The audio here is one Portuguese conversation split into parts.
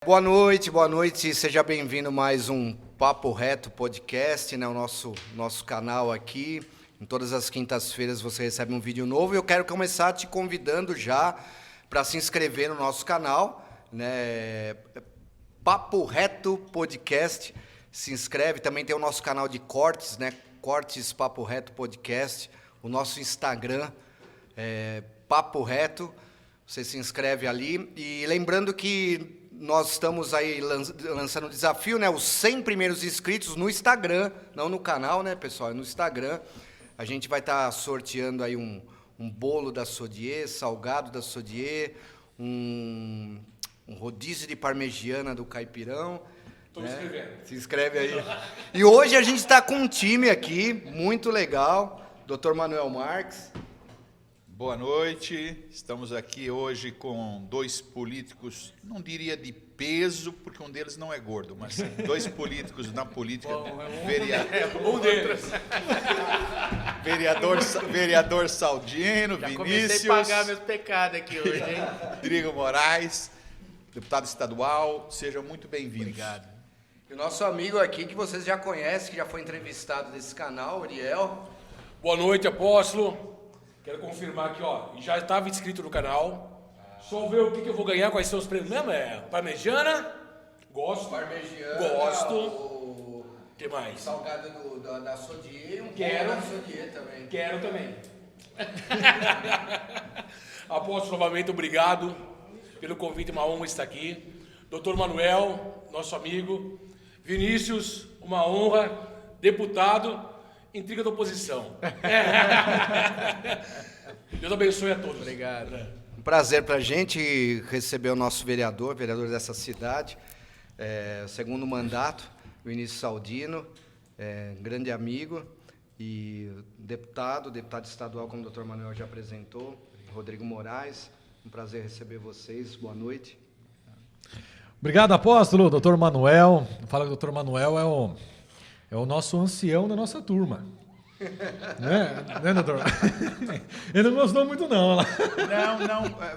Boa noite, seja bem-vindo a mais um Papo Reto Podcast, né? O nosso canal aqui. Em todas as quintas-feiras você recebe um vídeo novo e eu quero começar te convidando já para se inscrever no nosso canal, né? Papo Reto Podcast, se inscreve. Também tem o nosso canal de cortes, né? Cortes Papo Reto Podcast, o nosso Instagram, Papo Reto, você se inscreve ali. E lembrando que nós estamos aí lançando um desafio, né? Os 100 primeiros inscritos no Instagram, não no canal, né, pessoal? É no Instagram. A gente vai estar sorteando aí um bolo da Sodier, salgado da Sodier, um rodízio de parmegiana do Caipirão. Estou me inscrevendo. Se inscreve aí. E hoje a gente está com um time aqui, muito legal. Dr. Manuel Marques. Boa noite, estamos aqui hoje com dois políticos, não diria de peso, porque um deles não é gordo, mas sim, dois políticos na política, vereador Saldino, Já Vinícius, comecei a pagar meus pecados aqui hoje, hein? Rodrigo Moraes, deputado estadual, sejam muito bem-vindos. Obrigado. E o nosso amigo aqui, que vocês já conhecem, que já foi entrevistado desse canal, Uriel. Boa noite, apóstolo. Quero confirmar aqui, ó, já estava inscrito no canal. Só ver o que eu vou ganhar, quais são os prêmios mesmo? Parmegiana, gosto. Parmegiana. Gosto. O que mais? salgado da Sodier e um Quero. pão da Sodier também. Quero também. Apóstolo, novamente, obrigado pelo convite, uma honra estar aqui. Doutor Manuel, nosso amigo. Vinícius, uma honra. Deputado, intriga da oposição. Deus abençoe a todos. Obrigado. Um prazer para a gente receber o nosso vereador dessa cidade, segundo mandato, Vinícius Saldino, grande amigo, e deputado estadual, como o Dr. Manuel já apresentou, Rodrigo Moraes. Um prazer receber vocês. Boa noite. Obrigado, apóstolo, doutor Manuel. Fala que o doutor Manuel é o nosso ancião da nossa turma. Né, doutor? Ele não gostou muito, não.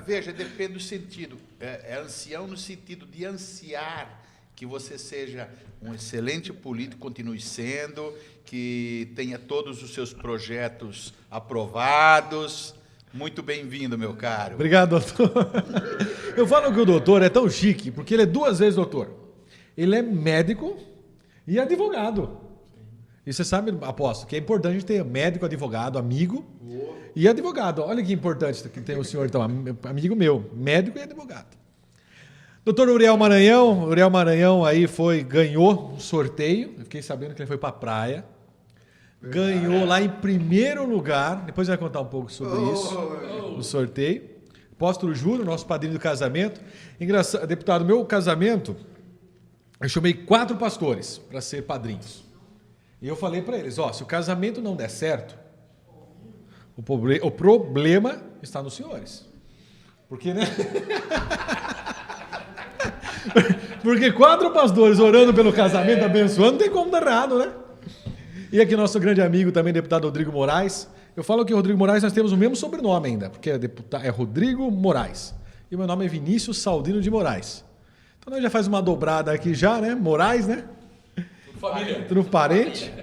Veja, depende do sentido. É ancião no sentido de ansiar que você seja um excelente político, continue sendo, que tenha todos os seus projetos aprovados. Muito bem-vindo, meu caro. Obrigado, doutor. Eu falo que o doutor é tão chique, porque ele é 2 vezes doutor. Ele é médico e advogado. E você sabe, apóstolo, que é importante a gente ter médico, advogado, amigo e advogado. Olha que importante que tem o senhor, então, amigo meu, médico e advogado. Doutor Uriel Maranhão aí ganhou um sorteio. Eu fiquei sabendo que ele foi para a praia. Ganhou lá em primeiro lugar. Depois vai contar um pouco sobre isso, o sorteio. Apóstolo Júnior, nosso padrinho do casamento. Engraçado, deputado, meu casamento, eu chamei 4 pastores para ser padrinhos. E eu falei para eles, se o casamento não der certo, o problema está nos senhores. Porque, né? Porque 4 pastores orando pelo casamento, abençoando, não tem como dar errado, né? E aqui nosso grande amigo também, deputado Rodrigo Moraes. Eu falo que o Rodrigo Moraes nós temos o mesmo sobrenome ainda, porque é Rodrigo Moraes. E o meu nome é Vinícius Saldino de Moraes. Então nós já faz uma dobrada aqui já, né? Moraes, né? Família. Tudo parente.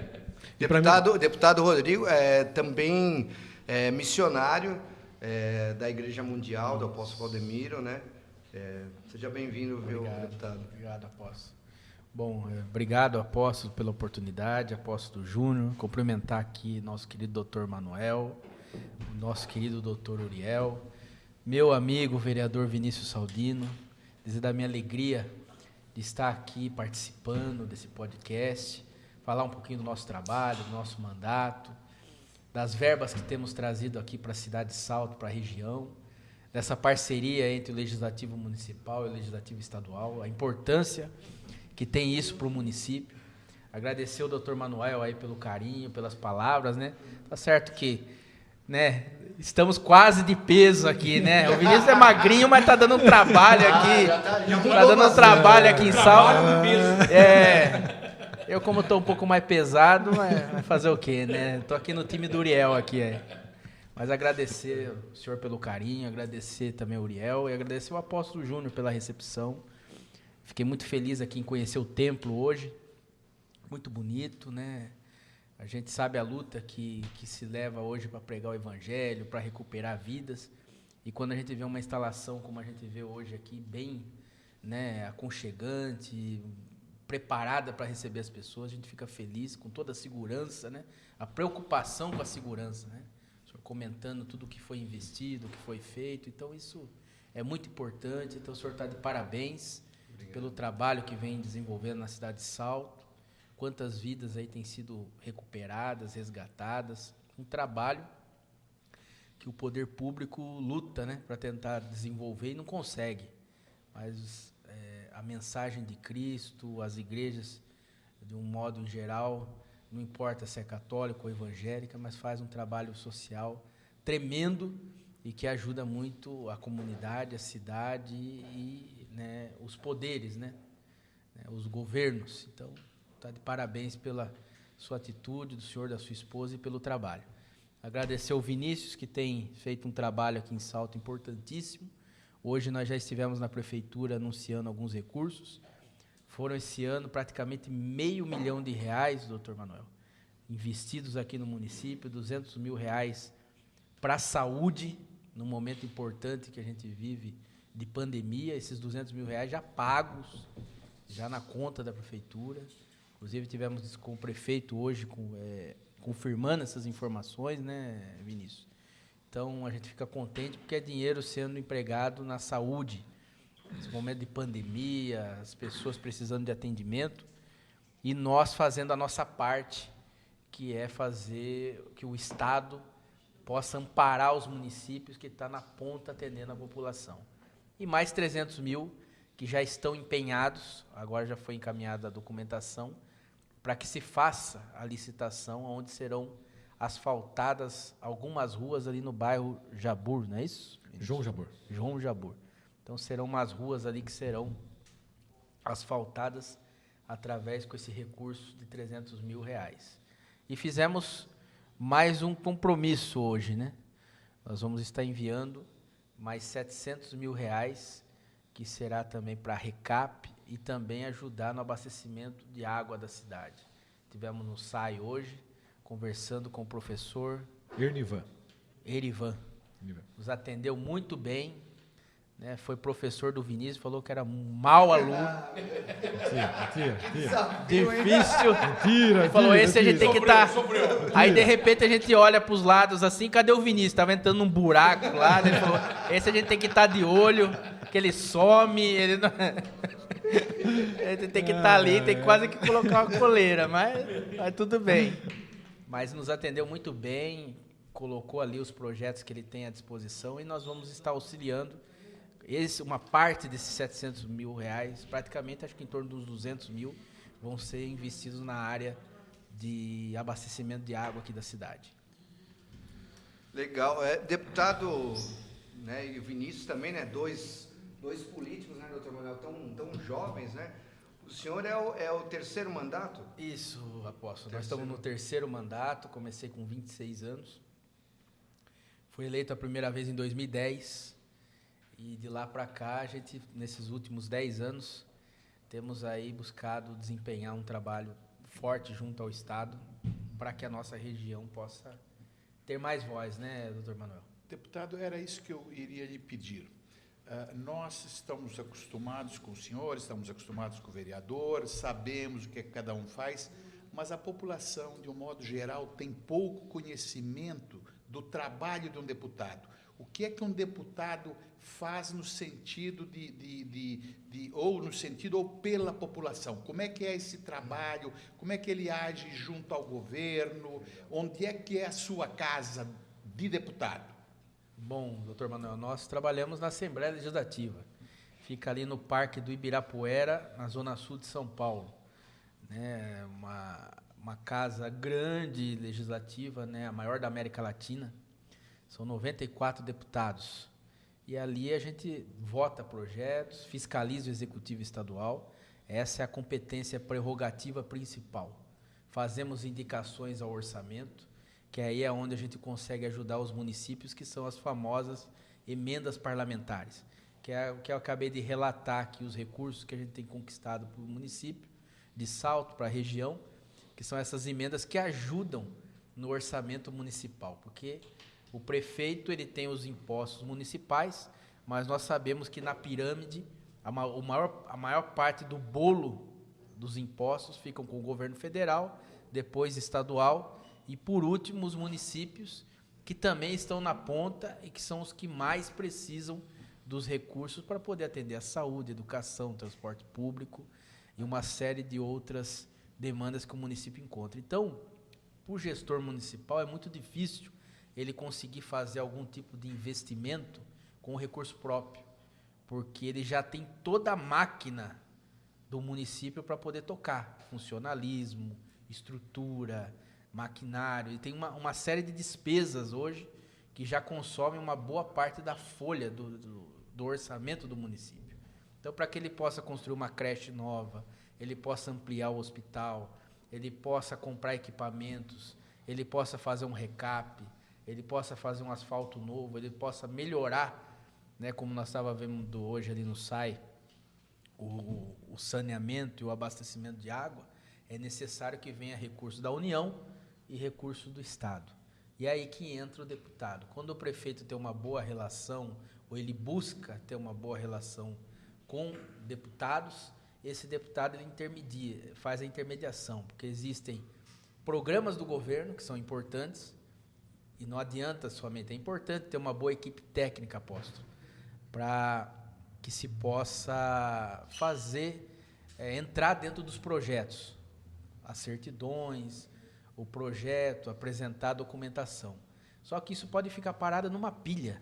Deputado Rodrigo também missionário da Igreja Mundial, do Apóstolo Valdemiro, né? Seja bem-vindo, viu, deputado? Obrigado, apóstolo. Bom, obrigado, apóstolo, pela oportunidade, apóstolo Júnior, cumprimentar aqui nosso querido doutor Manuel, o nosso querido doutor Uriel, meu amigo vereador Vinícius Saldino, dizer da minha alegria de estar aqui participando desse podcast, falar um pouquinho do nosso trabalho, do nosso mandato, das verbas que temos trazido aqui para a cidade de Salto, para a região, dessa parceria entre o Legislativo Municipal e o Legislativo Estadual, a importância que tem isso para o município. Agradecer o doutor Manuel aí pelo carinho, pelas palavras, né? Tá certo que, né, estamos quase de peso aqui, né? O Vinícius é magrinho, mas tá dando um trabalho aqui. Tá dando um trabalho aqui em Salto. Eu como tô um pouco mais pesado, vai fazer o quê, né? Tô aqui no time do Uriel aqui, Mas agradecer o senhor pelo carinho, agradecer também o Uriel e agradecer o apóstolo Júnior pela recepção. Fiquei muito feliz aqui em conhecer o templo hoje. Muito bonito, né? A gente sabe a luta que se leva hoje para pregar o evangelho, para recuperar vidas. E quando a gente vê uma instalação como a gente vê hoje aqui, bem, né, aconchegante, preparada para receber as pessoas, a gente fica feliz com toda a segurança, né? A preocupação com a segurança, né? O senhor comentando tudo o que foi investido, o que foi feito. Então, isso é muito importante. Então, o senhor está de parabéns. Obrigado. Pelo trabalho que vem desenvolvendo na cidade de Salto. Quantas vidas aí têm sido recuperadas, resgatadas. Um trabalho que o poder público luta, né, para tentar desenvolver e não consegue. Mas a mensagem de Cristo, as igrejas, de um modo em geral, não importa se é católica ou evangélica, mas faz um trabalho social tremendo e que ajuda muito a comunidade, a cidade e, né, os poderes, né, os governos. Então, está de parabéns pela sua atitude, do senhor, da sua esposa e pelo trabalho. Agradecer ao Vinícius, que tem feito um trabalho aqui em Salto importantíssimo. Hoje nós já estivemos na prefeitura anunciando alguns recursos. Foram esse ano praticamente R$ 500 mil, doutor Manuel, investidos aqui no município, R$ 200 mil para a saúde, num momento importante que a gente vive de pandemia. Esses R$ 200 mil já pagos, já na conta da prefeitura. Inclusive tivemos com o prefeito hoje confirmando essas informações, né, Vinícius? Então, a gente fica contente porque é dinheiro sendo empregado na saúde. Nesse momento de pandemia, as pessoas precisando de atendimento, e nós fazendo a nossa parte, que é fazer que o Estado possa amparar os municípios que estão na ponta atendendo a população. E mais 300 mil que já estão empenhados, agora já foi encaminhada a documentação, para que se faça a licitação, onde serão asfaltadas algumas ruas ali no bairro Jabur, não é isso? João Jabur. João Jabur. Então, serão umas ruas ali que serão asfaltadas através com esse recurso de R$ 300 mil. E fizemos mais um compromisso hoje, né? Nós vamos estar enviando mais R$ 700 mil, que será também para recap e também ajudar no abastecimento de água da cidade. Tivemos no SAI hoje, conversando com o professor Erivan. Nos atendeu muito bem, né? Foi professor do Vinícius, falou que era um mau aluno. Difícil. Ele falou, esse a gente tem que estar... Aí, de repente, a gente olha para os lados assim, cadê o Vinícius? Estava entrando num buraco lá, né? Ele falou, esse a gente tem que estar de olho, que ele some, ele não... Ele tem que estar ali, tem quase que colocar uma coleira, mas tudo bem. Mas nos atendeu muito bem, colocou ali os projetos que ele tem à disposição e nós vamos estar auxiliando. Uma parte desses R$ 700 mil, praticamente acho que em torno dos 200 mil, vão ser investidos na área de abastecimento de água aqui da cidade. Legal. Deputado, né, e o Vinícius também, né, dois políticos, né, doutor Manuel, tão jovens, né? O senhor é o terceiro mandato? Isso, apóstolo. Nós estamos no terceiro mandato, comecei com 26 anos. Fui eleito a primeira vez em 2010 e de lá para cá, a gente, nesses últimos 10 anos, temos aí buscado desempenhar um trabalho forte junto ao Estado para que a nossa região possa ter mais voz, né, doutor Manuel? Deputado, era isso que eu iria lhe pedir. Nós estamos acostumados com o senhor, estamos acostumados com o vereador, sabemos o que cada um faz, mas a população, de um modo geral, tem pouco conhecimento do trabalho de um deputado. O que é que um deputado faz no sentido ou pela população? Como é que é esse trabalho? Como é que ele age junto ao governo? Onde é que é a sua casa de deputado? Bom, doutor Manuel, nós trabalhamos na Assembleia Legislativa. Fica ali no Parque do Ibirapuera, na Zona Sul de São Paulo. Né, uma casa grande legislativa, né, a maior da América Latina. São 94 deputados. E ali a gente vota projetos, fiscaliza o Executivo Estadual. Essa é a competência prerrogativa principal. Fazemos indicações ao orçamento, que aí é onde a gente consegue ajudar os municípios, que são as famosas emendas parlamentares. que é o que eu acabei de relatar aqui, os recursos que a gente tem conquistado para o município, de Salto, para a região, que são essas emendas que ajudam no orçamento municipal, porque o prefeito ele tem os impostos municipais, mas nós sabemos que na pirâmide a maior parte do bolo dos impostos ficam com o governo federal, depois estadual e, por último, os municípios, que também estão na ponta e que são os que mais precisam dos recursos para poder atender a saúde, educação, transporte público e uma série de outras demandas que o município encontra. Então, para o gestor municipal é muito difícil ele conseguir fazer algum tipo de investimento com o recurso próprio, porque ele já tem toda a máquina do município para poder tocar, funcionalismo, estrutura, maquinário, e tem uma série de despesas hoje que já consomem uma boa parte da folha do orçamento do município. Então, para que ele possa construir uma creche nova, ele possa ampliar o hospital, ele possa comprar equipamentos, ele possa fazer um recap, ele possa fazer um asfalto novo, ele possa melhorar, né, como nós estávamos vendo hoje ali no SAI, o saneamento e o abastecimento de água, é necessário que venha recurso da União e recurso do Estado. E é aí que entra o deputado. Quando o prefeito tem uma boa relação, ou ele busca ter uma boa relação com deputados, esse deputado ele faz a intermediação, porque existem programas do governo que são importantes, e não adianta somente, é importante ter uma boa equipe técnica, apóstolo, para que se possa fazer, entrar dentro dos projetos, as certidões, o projeto, apresentar a documentação. Só que isso pode ficar parado numa pilha.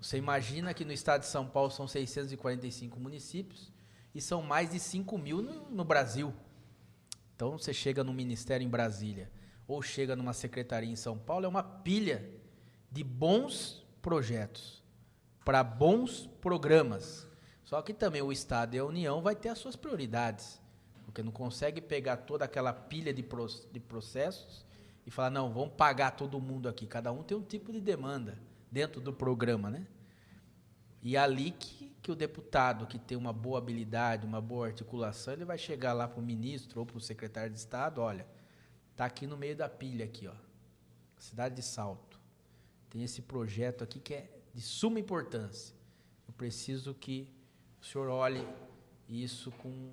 Você imagina que no estado de São Paulo são 645 municípios e são mais de 5 mil no Brasil. Então, você chega no ministério em Brasília ou chega numa secretaria em São Paulo, é uma pilha de bons projetos, para bons programas. Só que também o Estado e a União vai ter as suas prioridades, porque não consegue pegar toda aquela pilha de processos e falar, não, vamos pagar todo mundo aqui. Cada um tem um tipo de demanda dentro do programa, né? E ali que o deputado que tem uma boa habilidade, uma boa articulação, ele vai chegar lá para o ministro ou para o secretário de Estado, olha, está aqui no meio da pilha, aqui, ó, cidade de Salto. Tem esse projeto aqui que é de suma importância. Eu preciso que o senhor olhe isso com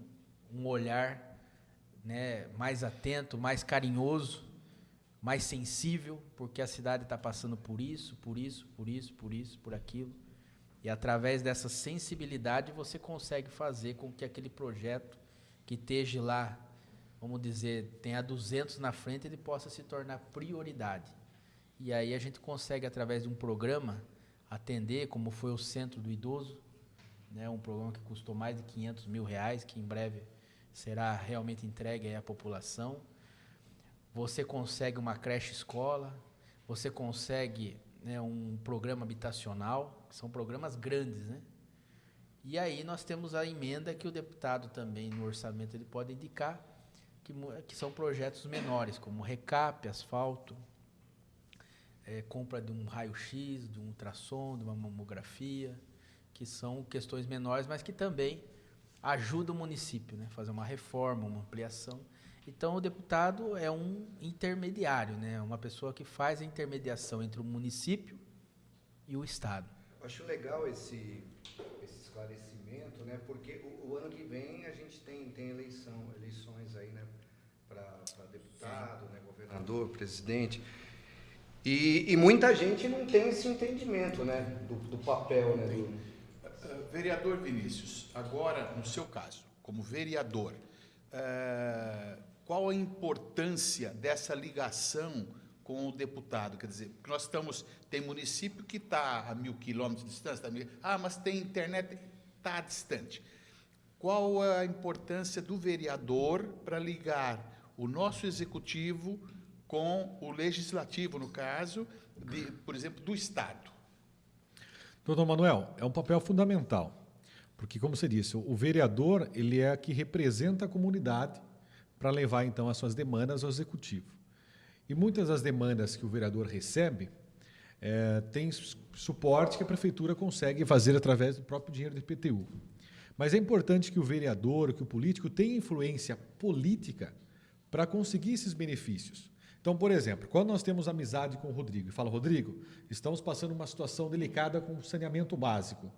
um olhar, né, mais atento, mais carinhoso, mais sensível, porque a cidade está passando por isso, por aquilo. E através dessa sensibilidade você consegue fazer com que aquele projeto que esteja lá, vamos dizer, tenha 200 na frente, ele possa se tornar prioridade. E aí a gente consegue, através de um programa, atender, como foi o Centro do Idoso, né, um programa que custou mais de R$500 mil, que em breve será realmente entregue aí à população. Você consegue uma creche escola, você consegue, né, um programa habitacional, que são programas grandes, né? E aí nós temos a emenda que o deputado também, no orçamento, ele pode indicar, que são projetos menores, como recap, asfalto, compra de um raio-x, de um ultrassom, de uma mamografia, que são questões menores, mas que também ajudam o município, né? Fazer uma reforma, uma ampliação. Então, o deputado é um intermediário, né? Uma pessoa que faz a intermediação entre o município e o Estado. Eu acho legal esse esclarecimento, né? Porque o ano que vem a gente tem eleições aí, né? Para deputado, né? Governador, presidente. E muita gente não tem esse entendimento, né? Do papel, né? Vereador Vinícius, agora, no seu caso, como vereador, qual a importância dessa ligação com o deputado? Quer dizer, nós tem município que está a 1.000 quilômetros de distância, mas tem internet, está distante. Qual a importância do vereador para ligar o nosso executivo com o legislativo, no caso, por exemplo, do Estado? Doutor Manuel, é um papel fundamental, porque, como você disse, o vereador ele é que representa a comunidade para levar, então, as suas demandas ao executivo. E muitas das demandas que o vereador recebe, tem suporte que a prefeitura consegue fazer através do próprio dinheiro do IPTU. Mas é importante que o vereador, que o político tenha influência política para conseguir esses benefícios. Então, por exemplo, quando nós temos amizade com o Rodrigo e fala, Rodrigo, estamos passando uma situação delicada com o saneamento básico.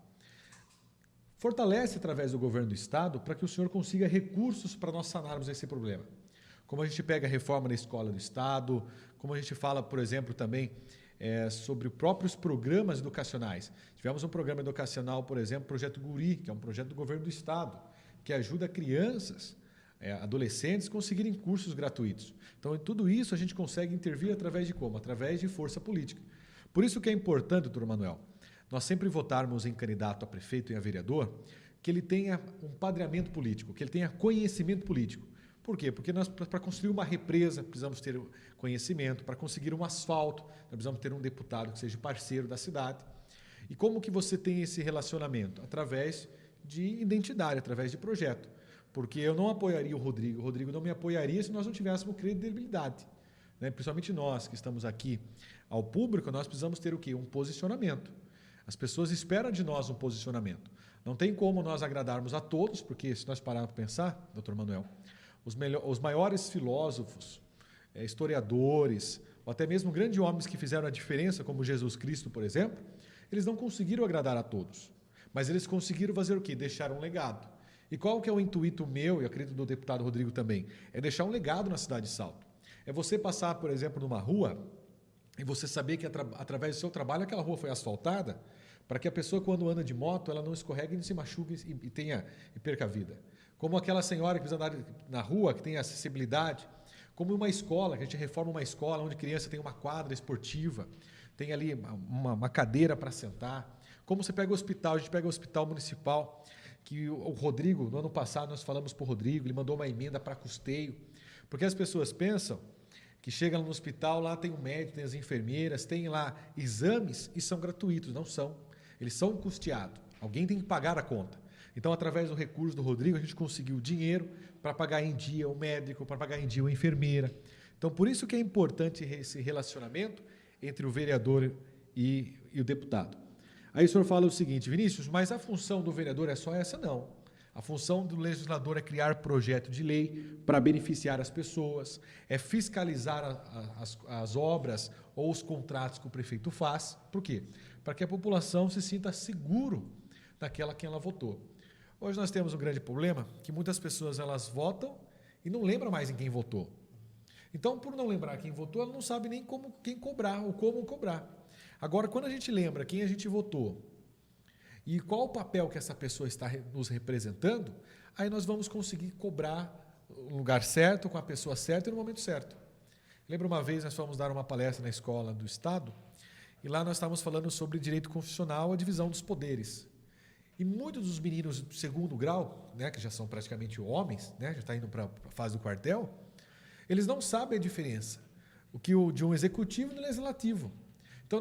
Fortalece através do governo do Estado para que o senhor consiga recursos para nós sanarmos esse problema. Como a gente pega a reforma da escola do Estado, como a gente fala, por exemplo, também sobre próprios programas educacionais. Tivemos um programa educacional, por exemplo, o Projeto Guri, que é um projeto do governo do Estado, que ajuda crianças, adolescentes, a conseguirem cursos gratuitos. Então, em tudo isso, a gente consegue intervir através de como? Através de força política. Por isso que é importante, doutor Manuel, nós sempre votarmos em candidato a prefeito e a vereador, que ele tenha um padreamento político, que ele tenha conhecimento político. Por quê? Porque nós, para construir uma represa, precisamos ter conhecimento, para conseguir um asfalto, nós precisamos ter um deputado que seja parceiro da cidade. E como que você tem esse relacionamento? Através de identidade, através de projeto. Porque eu não apoiaria o Rodrigo não me apoiaria se nós não tivéssemos credibilidade. Né? Principalmente nós que estamos aqui ao público, nós precisamos ter o quê? Um posicionamento. As pessoas esperam de nós um posicionamento. Não tem como nós agradarmos a todos, porque se nós pararmos para pensar, doutor Manuel, os maiores filósofos, historiadores, ou até mesmo grandes homens que fizeram a diferença, como Jesus Cristo, por exemplo, eles não conseguiram agradar a todos. Mas eles conseguiram fazer o quê? Deixar um legado. E qual que é o intuito meu, e acredito do deputado Rodrigo também? É deixar um legado na cidade de Salto. É você passar, por exemplo, numa rua e você saber que através do seu trabalho aquela rua foi asfaltada para que a pessoa, quando anda de moto, ela não escorregue, não se machuque e perca a vida. Como aquela senhora que precisa andar na rua, que tem acessibilidade. Como uma escola, que a gente reforma uma escola onde a criança tem uma quadra esportiva, tem ali uma cadeira para sentar. Como você pega o hospital, a gente pega o hospital municipal, que o Rodrigo, no ano passado nós falamos para o Rodrigo, ele mandou uma emenda para custeio, porque as pessoas pensam que chegam no hospital, lá tem o médico, tem as enfermeiras, tem lá exames e são gratuitos, não são. Eles são custeados, alguém tem que pagar a conta. Então, através do recurso do Rodrigo, a gente conseguiu dinheiro para pagar em dia o médico, para pagar em dia a enfermeira. Então, por isso que é importante esse relacionamento entre o vereador e o deputado. Aí o senhor fala o seguinte, Vinícius, mas a função do vereador é só essa? Não. A função do legislador é criar projeto de lei para beneficiar as pessoas, é fiscalizar as obras ou os contratos que o prefeito faz. Por quê? Para que a população se sinta seguro daquela quem ela votou. Hoje nós temos um grande problema, que muitas pessoas elas votam e não lembram mais em quem votou. Então, por não lembrar quem votou, ela não sabe nem quem cobrar ou como cobrar. Agora, quando a gente lembra quem a gente votou e qual o papel que essa pessoa está nos representando, aí nós vamos conseguir cobrar no lugar certo, com a pessoa certa e no momento certo. Lembra uma vez nós fomos dar uma palestra na escola do Estado e lá nós estávamos falando sobre direito constitucional, a divisão dos poderes. E muitos dos meninos do segundo grau, né, que já são praticamente homens, né, já está indo para a fase do quartel, eles não sabem a diferença de um executivo e do legislativo. Então,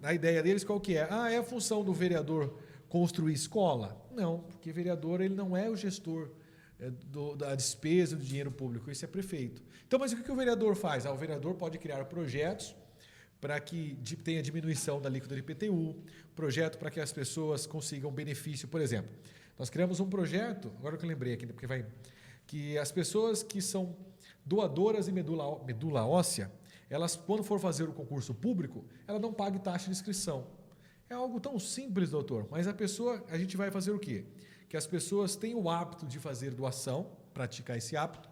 na ideia deles, qual que é? É a função do vereador construir escola? Não, porque vereador ele não é o gestor da despesa do dinheiro público, isso é prefeito. Então, mas o que o vereador faz? O vereador pode criar projetos para que tenha diminuição da alíquota do IPTU, projeto para que as pessoas consigam benefício. Por exemplo, nós criamos um projeto, agora que eu lembrei aqui, que as pessoas que são doadoras de medula óssea, elas, quando for fazer o concurso público, ela não paga taxa de inscrição. É algo tão simples, doutor, mas a gente vai fazer o quê? Que as pessoas tenham o hábito de fazer doação, praticar esse hábito,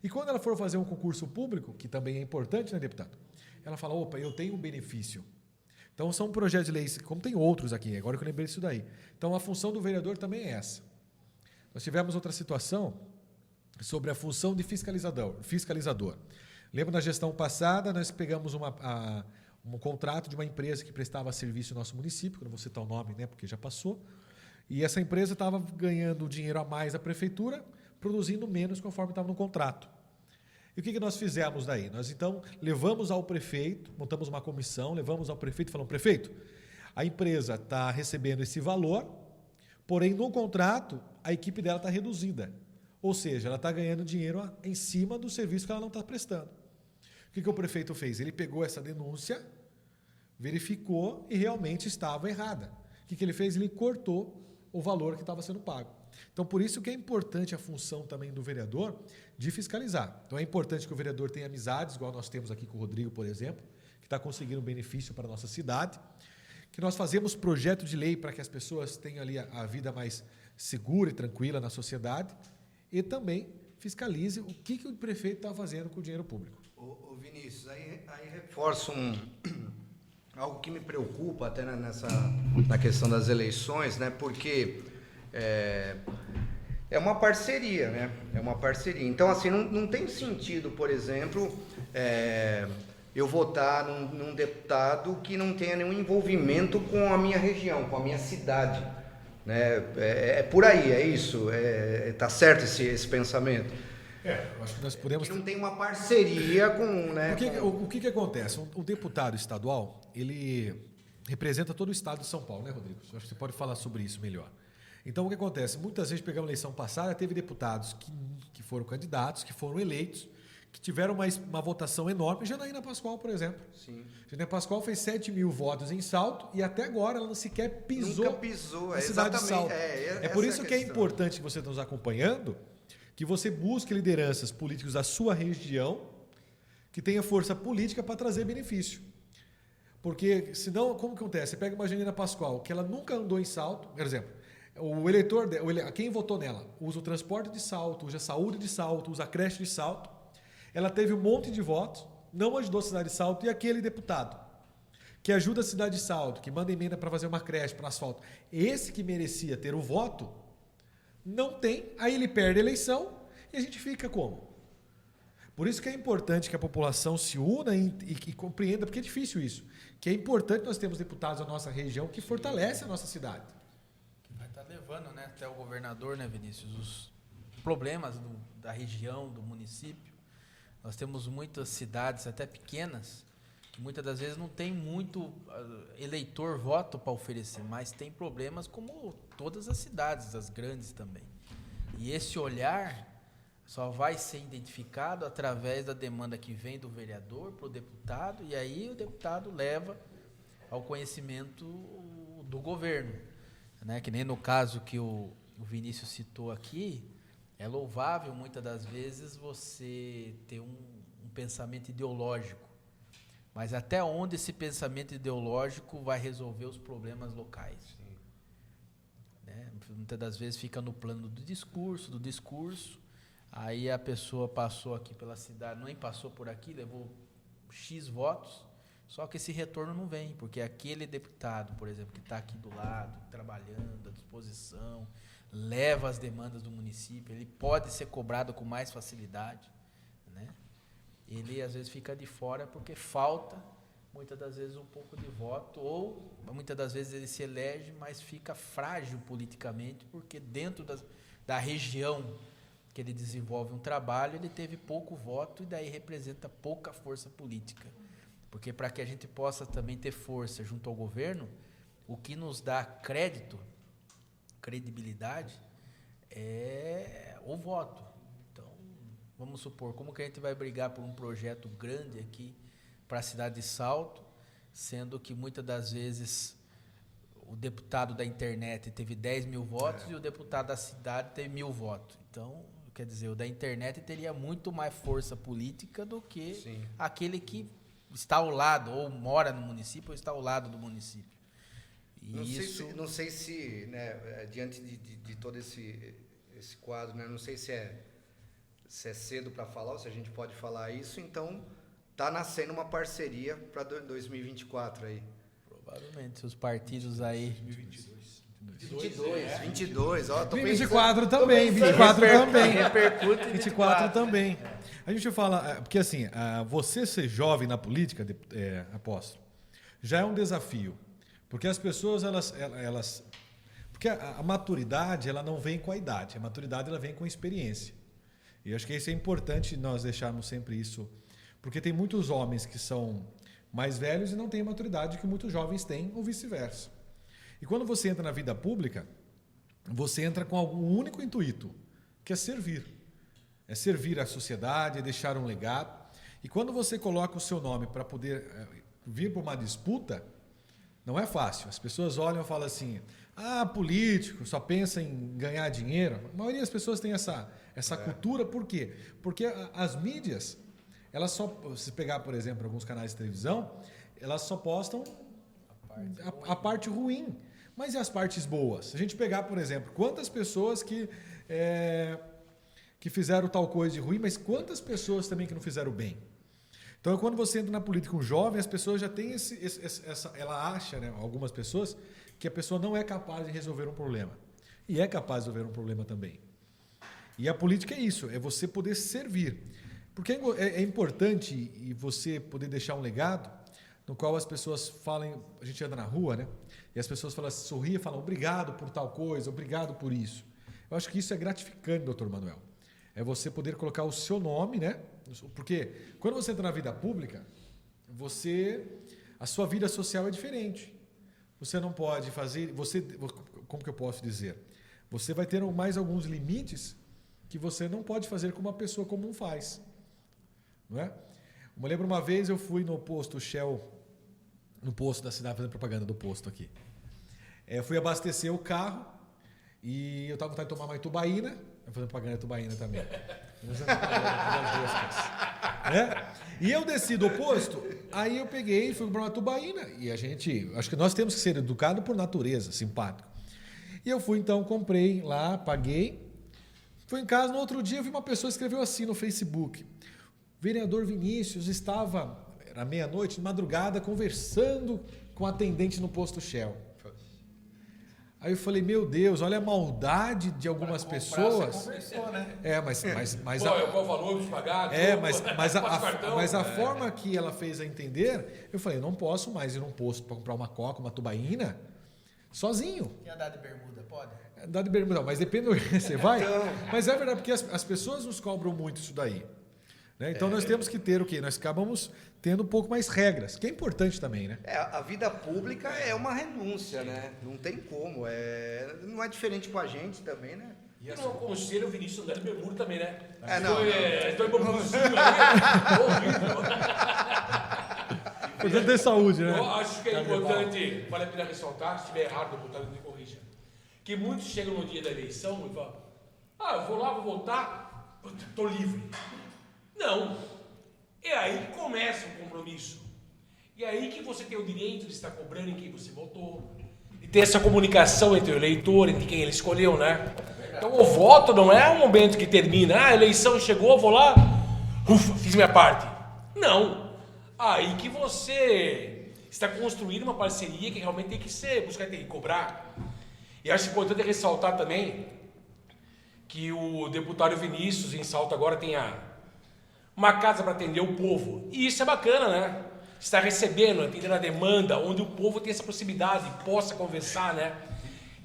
e quando ela for fazer um concurso público, que também é importante, né, deputado? Ela fala, opa, eu tenho um benefício. Então, são projetos de lei, como tem outros aqui, agora que eu lembrei disso daí. Então, a função do vereador também é essa. Nós tivemos outra situação sobre a função de fiscalizador. Lembra, na gestão passada, nós pegamos um contrato de uma empresa que prestava serviço no nosso município, que eu não vou citar o nome, né, porque já passou, e essa empresa estava ganhando dinheiro a mais da prefeitura, produzindo menos conforme estava no contrato. E o que nós fizemos daí? Nós, então, levamos ao prefeito, montamos uma comissão, levamos ao prefeito e falamos, prefeito, a empresa está recebendo esse valor, porém, no contrato, a equipe dela está reduzida. Ou seja, ela está ganhando dinheiro em cima do serviço que ela não está prestando. O que o prefeito fez? Ele pegou essa denúncia, verificou e realmente estava errada. O que ele fez? Ele cortou o valor que estava sendo pago. Então, por isso que é importante a função também do vereador de fiscalizar. Então, é importante que o vereador tenha amizades, igual nós temos aqui com o Rodrigo, por exemplo, que está conseguindo benefício para a nossa cidade, que nós fazemos projeto de lei para que as pessoas tenham ali a vida mais segura e tranquila na sociedade, e também fiscalize o que o prefeito está fazendo com o dinheiro público. Ô Vinícius, aí reforço algo que me preocupa até na questão das eleições, né? Porque é uma parceria, né? É uma parceria. Então, assim, não tem sentido, por exemplo, eu votar num deputado que não tenha nenhum envolvimento com a minha região, com a minha cidade, né? É por aí, é isso? Tá certo esse pensamento? Acho que nós podemos... Que não tem uma parceria com... Né, o que acontece? O deputado estadual, ele representa todo o estado de São Paulo, né, Rodrigo? Acho que você pode falar sobre isso melhor. Então, o que acontece? Muitas vezes, pegamos a eleição passada, teve deputados que foram candidatos, que foram eleitos, que tiveram uma votação enorme. Janaína Pascoal, por exemplo. Sim. Janaína Pascoal fez 7 mil votos em Salto e até agora ela não sequer pisou, Nunca pisou na cidade de Salto. Por isso que é importante que você está nos acompanhando, que você busque lideranças políticas da sua região, que tenha força política para trazer benefício. Porque, senão, como acontece? Você pega uma Janaína Pascoal, que ela nunca andou em Salto, por exemplo, o eleitor, quem votou nela, usa o transporte de Salto, usa a saúde de Salto, usa a creche de Salto, ela teve um monte de votos, não ajudou a cidade de Salto, e aquele deputado que ajuda a cidade de Salto, que manda emenda para fazer uma creche, para asfalto, esse que merecia ter o voto, não tem, aí ele perde a eleição e a gente fica como? Por isso que é importante que a população se una e compreenda, porque é difícil isso, que é importante nós termos deputados da nossa região que fortalecem a nossa cidade. Vai estar levando, né, até o governador, né, Vinícius, os problemas da região, do município. Nós temos muitas cidades, até pequenas, que muitas das vezes não tem muito eleitor voto para oferecer, mas tem problemas como todas as cidades, as grandes também. E esse olhar só vai ser identificado através da demanda que vem do vereador para o deputado, e aí o deputado leva ao conhecimento do governo, né? Que nem no caso que o Vinícius citou aqui, é louvável muitas das vezes você ter um pensamento ideológico, mas até onde esse pensamento ideológico vai resolver os problemas locais? Né? Muitas das vezes fica no plano do discurso, aí a pessoa passou aqui pela cidade, nem passou por aqui, levou X votos, só que esse retorno não vem, porque aquele deputado, por exemplo, que está aqui do lado, trabalhando, à disposição, leva as demandas do município, ele pode ser cobrado com mais facilidade, né? Ele às vezes fica de fora porque falta, muitas das vezes, um pouco de voto, ou muitas das vezes ele se elege, mas fica frágil politicamente, porque dentro da região que ele desenvolve um trabalho, ele teve pouco voto e daí representa pouca força política. Porque para que a gente possa também ter força junto ao governo, o que nos dá credibilidade, é o voto. Então, vamos supor, como que a gente vai brigar por um projeto grande aqui para a cidade de Salto, sendo que muitas das vezes o deputado da internet teve 10 mil votos e o deputado da cidade teve 1.000 votos. Então, quer dizer, o da internet teria muito mais força política do que aquele que está ao lado, ou mora no município, ou está ao lado do município. Não sei se, né, diante de todo esse quadro, né, não sei se é cedo para falar, ou se a gente pode falar isso, então está nascendo uma parceria para 2024 aí. Provavelmente, os partidos aí... 22, ó, tô 24 também, 24 também. Repercute 24 também. A gente fala, porque assim, você ser jovem na política, apóstolo, já é um desafio. Porque as pessoas, porque a maturidade, ela não vem com a idade, a maturidade ela vem com a experiência. E eu acho que isso é importante nós deixarmos sempre isso, porque tem muitos homens que são mais velhos e não têm a maturidade que muitos jovens têm, ou vice-versa. E quando você entra na vida pública, você entra com um único intuito, que é servir. É servir à sociedade, é deixar um legado. E quando você coloca o seu nome para poder vir para uma disputa, não é fácil. As pessoas olham e falam assim, político só pensa em ganhar dinheiro. A maioria das pessoas tem essa cultura, por quê? Porque as mídias, elas só, se pegar, por exemplo, alguns canais de televisão, elas só postam a parte ruim. Mas e as partes boas? Se a gente pegar, por exemplo, quantas pessoas que fizeram tal coisa de ruim, mas quantas pessoas também que não fizeram bem? Então, quando você entra na política um jovem, as pessoas já têm ela acha, né, algumas pessoas, que a pessoa não é capaz de resolver um problema. E é capaz de resolver um problema também. E a política é isso, é você poder servir. Porque é importante e você poder deixar um legado no qual as pessoas falam, a gente anda na rua, né? E as pessoas falam, sorriem e falam, obrigado por tal coisa, obrigado por isso. Eu acho que isso é gratificante, doutor Manuel. É você poder colocar o seu nome, né? Porque quando você entra na vida pública, a sua vida social é diferente. Você não pode fazer, como que eu posso dizer? Você vai ter mais alguns limites que você não pode fazer como uma pessoa comum faz. Não é? Eu me lembro uma vez eu fui no posto Shell, no posto da cidade, fazendo propaganda do posto aqui. Eu fui abastecer o carro e eu estava com vontade de tomar uma Itubaína, fazendo propaganda de Itubaína também. E eu desci do posto, aí eu peguei e fui comprar uma Tubaína. E acho que nós temos que ser educados por natureza, simpático. E eu fui então, comprei lá, paguei. Fui em casa, no outro dia eu vi uma pessoa que escreveu assim no Facebook. O vereador Vinícius estava, era meia-noite, de madrugada, conversando com a atendente no posto Shell. Aí eu falei, meu Deus, olha a maldade de algumas pessoas. Você conversou, né? Qual o valor de pagar? Mas a forma que ela fez a entender, eu falei, não posso mais ir num posto para comprar uma coca, uma tubaína, sozinho. E andar de bermuda, pode? Andar de bermuda, mas depende do que você vai. Mas é verdade, porque as pessoas nos cobram muito isso daí. Né? Então nós temos que ter o quê? Nós acabamos tendo um pouco mais regras, que é importante também, né? A vida pública é uma renúncia, né? Não tem como. Não é diferente com a gente também, né? E eu não aconselho o Vinícius andar de bermuda também, né? Não. Estou em bambuzinho aí. Horrível. Importante ter saúde, né? Eu acho que é importante, vale a pena ressaltar, se estiver errado, deputado, me corrija, que muitos chegam no dia da eleição e falam, eu vou lá, vou votar, estou livre. Não. É aí que começa o compromisso. E é aí que você tem o direito de estar cobrando em quem você votou. E ter essa comunicação entre o eleitor, entre quem ele escolheu, né? Então o voto não é um momento que termina. A eleição chegou, vou lá, fiz minha parte. Não. Aí que você está construindo uma parceria que realmente tem que ser, tem que cobrar. E acho importante ressaltar também que o deputado Vinícius, em Salto agora, tem uma casa para atender o povo. E isso é bacana, né? Está recebendo, atendendo a demanda, onde o povo tem essa proximidade, possa conversar, né?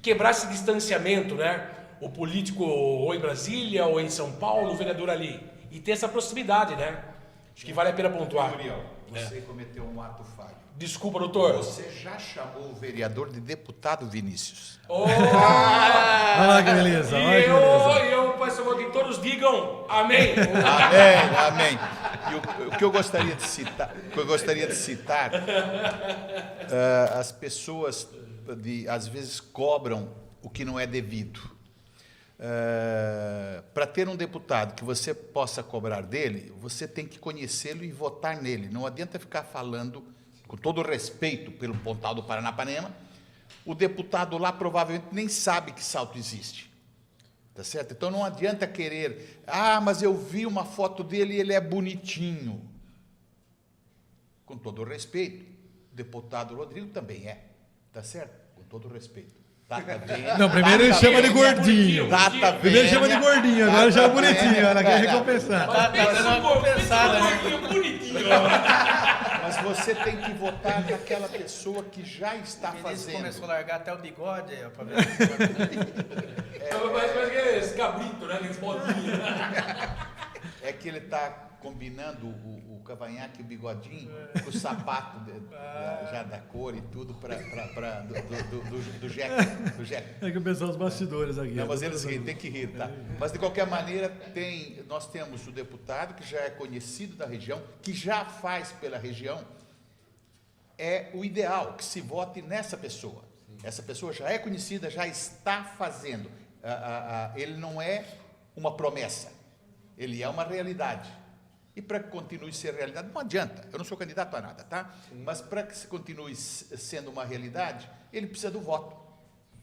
Quebrar esse distanciamento, né? O político ou em Brasília, ou em São Paulo, o vereador ali. E ter essa proximidade, né? Acho que vale a pena pontuar. Muriel, você cometeu um ato falho. Desculpa, doutor. Você já chamou o vereador de deputado Vinícius. Olha lá que beleza. E eu peço que todos digam amém. Amém. E o que eu gostaria de citar, as pessoas às vezes cobram o que não é devido. Para ter um deputado que você possa cobrar dele, você tem que conhecê-lo e votar nele. Não adianta ficar falando, com todo o respeito pelo Pontal do Paranapanema, o deputado lá provavelmente nem sabe que Salto existe. Tá certo? Então não adianta querer, mas eu vi uma foto dele e ele é bonitinho. Com todo o respeito, o deputado Rodrigo também é. Tá certo? Com todo o respeito. Não, primeiro ele chama de gordinho. Primeiro ele chama de gordinho, agora ele chama bonitinho. Ela quer recompensar. Tá dando uma compensada, né? Bonitinho. Mas você tem que votar naquela pessoa que já está fazendo. Começou a largar até o bigode. Mas que é esse cabrito, né? Aqueles bolinhos. É que ele está combinando o cavanhaque e o bigodinho com o sapato já da cor e tudo do Jeca. É que eu pensar os bastidores aqui. Não, mas eles riem, tem que rir, tá? Mas de qualquer maneira, nós temos o deputado que já é conhecido da região, que já faz pela região. é o ideal, que se vote nessa pessoa. Essa pessoa já é conhecida, já está fazendo. Ele não é uma promessa, ele é uma realidade. E para que continue ser realidade, não adianta, eu não sou candidato a nada, tá? Mas para que se continue sendo uma realidade, ele precisa do voto.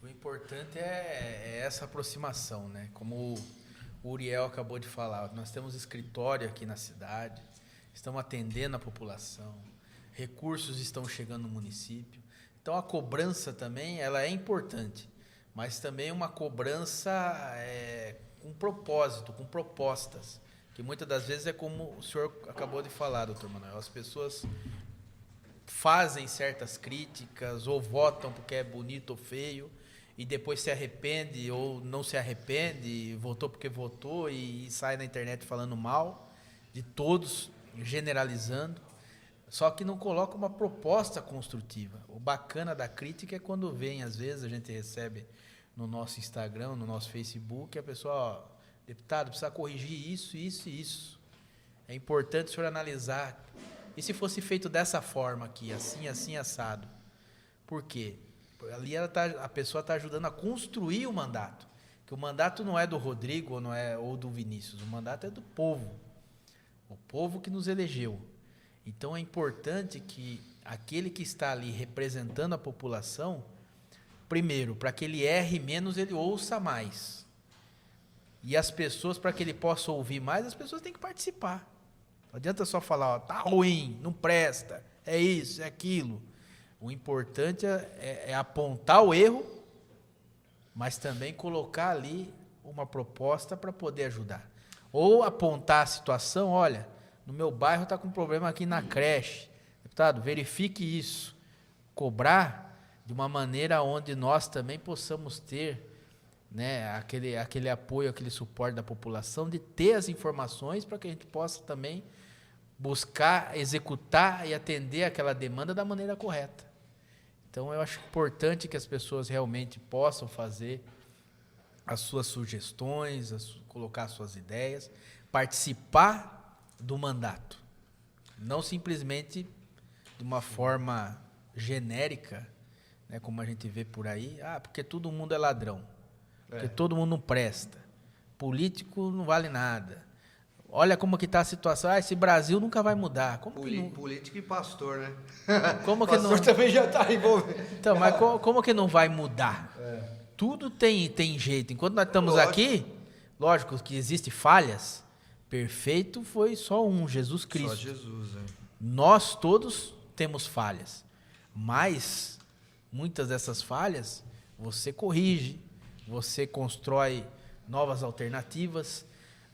O importante é essa aproximação, né? Como o Uriel acabou de falar, nós temos escritório aqui na cidade, estamos atendendo a população, recursos estão chegando no município. Então a cobrança também ela é importante, mas também uma cobrança com propósito, com propostas, que muitas das vezes é como o senhor acabou de falar, doutor Manuel, as pessoas fazem certas críticas ou votam porque é bonito ou feio e depois se arrepende ou não se arrepende, votou porque votou e sai na internet falando mal de todos, generalizando. Só que não coloca uma proposta construtiva. O bacana da crítica é quando vem, às vezes, a gente recebe no nosso Instagram, no nosso Facebook, a pessoa, ó, deputado, precisa corrigir isso, isso e isso. É importante o senhor analisar. E se fosse feito dessa forma aqui, assim, assim, assado? Por quê? Ali a pessoa está ajudando a construir o mandato. Que o mandato não é do Rodrigo ou do Vinícius, o mandato é do povo. O povo que nos elegeu. Então é importante que aquele que está ali representando a população, primeiro, para que ele erre menos, ele ouça mais. E as pessoas, para que ele possa ouvir mais, as pessoas têm que participar. Não adianta só falar, ó, tá ruim, não presta, é isso, é aquilo. O importante é apontar o erro, mas também colocar ali uma proposta para poder ajudar. Ou apontar a situação, olha, no meu bairro está com problema aqui na creche. Deputado, verifique isso. Cobrar de uma maneira onde nós também possamos ter, né, aquele apoio, aquele suporte da população, de ter as informações para que a gente possa também buscar, executar e atender aquela demanda da maneira correta. Então, eu acho importante que as pessoas realmente possam fazer as suas sugestões, colocar as suas ideias, participar do mandato. Não simplesmente de uma forma genérica, né, como a gente vê por aí, porque todo mundo é ladrão, porque todo mundo não presta, político não vale nada. Olha como que está a situação, esse Brasil nunca vai mudar. Como que não... Político e pastor, né? Como que pastor não... também já está envolvido. Então, mas como que não vai mudar? Tudo tem jeito. Enquanto nós estamos aqui, lógico que existem falhas, perfeito foi só um, Jesus Cristo. Só Jesus, Nós todos temos falhas, mas muitas dessas falhas você corrige, você constrói novas alternativas.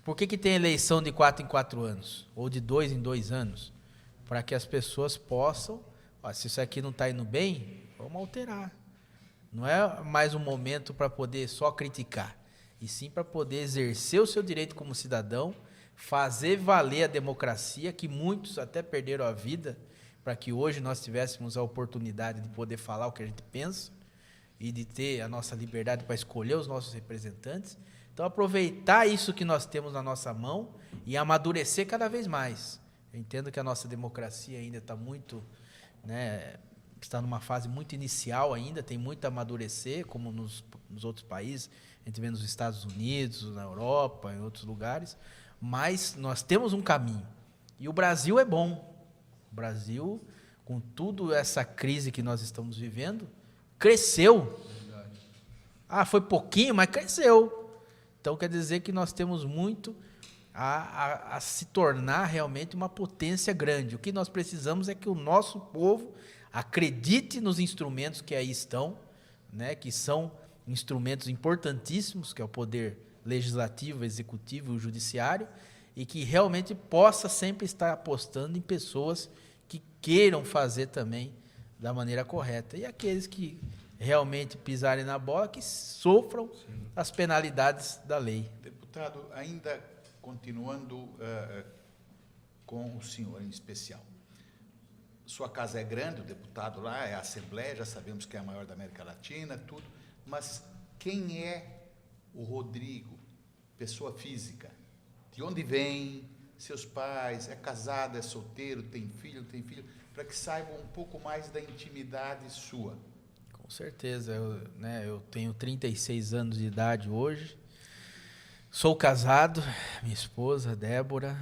Por que tem eleição de 4 em 4 anos? Ou de 2 em 2 anos? Para que as pessoas possam, se isso aqui não está indo bem, vamos alterar. Não é mais um momento para poder só criticar, e sim para poder exercer o seu direito como cidadão, fazer valer a democracia, que muitos até perderam a vida, para que hoje nós tivéssemos a oportunidade de poder falar o que a gente pensa e de ter a nossa liberdade para escolher os nossos representantes. Então, aproveitar isso que nós temos na nossa mão e amadurecer cada vez mais. Eu entendo que a nossa democracia ainda está muito, né, está numa fase muito inicial ainda, tem muito a amadurecer, como nos outros países, a gente vê nos Estados Unidos, na Europa, em outros lugares, mas nós temos um caminho. E o Brasil é bom. O Brasil, com toda essa crise que nós estamos vivendo, cresceu. Foi pouquinho, mas cresceu. Então, quer dizer que nós temos muito a se tornar realmente uma potência grande. O que nós precisamos é que o nosso povo acredite nos instrumentos que aí estão, né, que são instrumentos importantíssimos, que é o poder legislativo, executivo e o judiciário, e que realmente possa sempre estar apostando em pessoas que queiram fazer também da maneira correta. E aqueles que realmente pisarem na bola, que sofram as penalidades da lei. Deputado, ainda continuando com o senhor em especial. Sua casa é grande, o deputado lá, é a Assembleia, já sabemos que é a maior da América Latina, tudo, mas quem é o Rodrigo, pessoa física? De onde vem? Seus pais? É casado, é solteiro, tem filho, não tem filho? para que saibam um pouco mais da intimidade sua. Com certeza. Eu tenho 36 anos de idade hoje. Sou casado, minha esposa, Débora,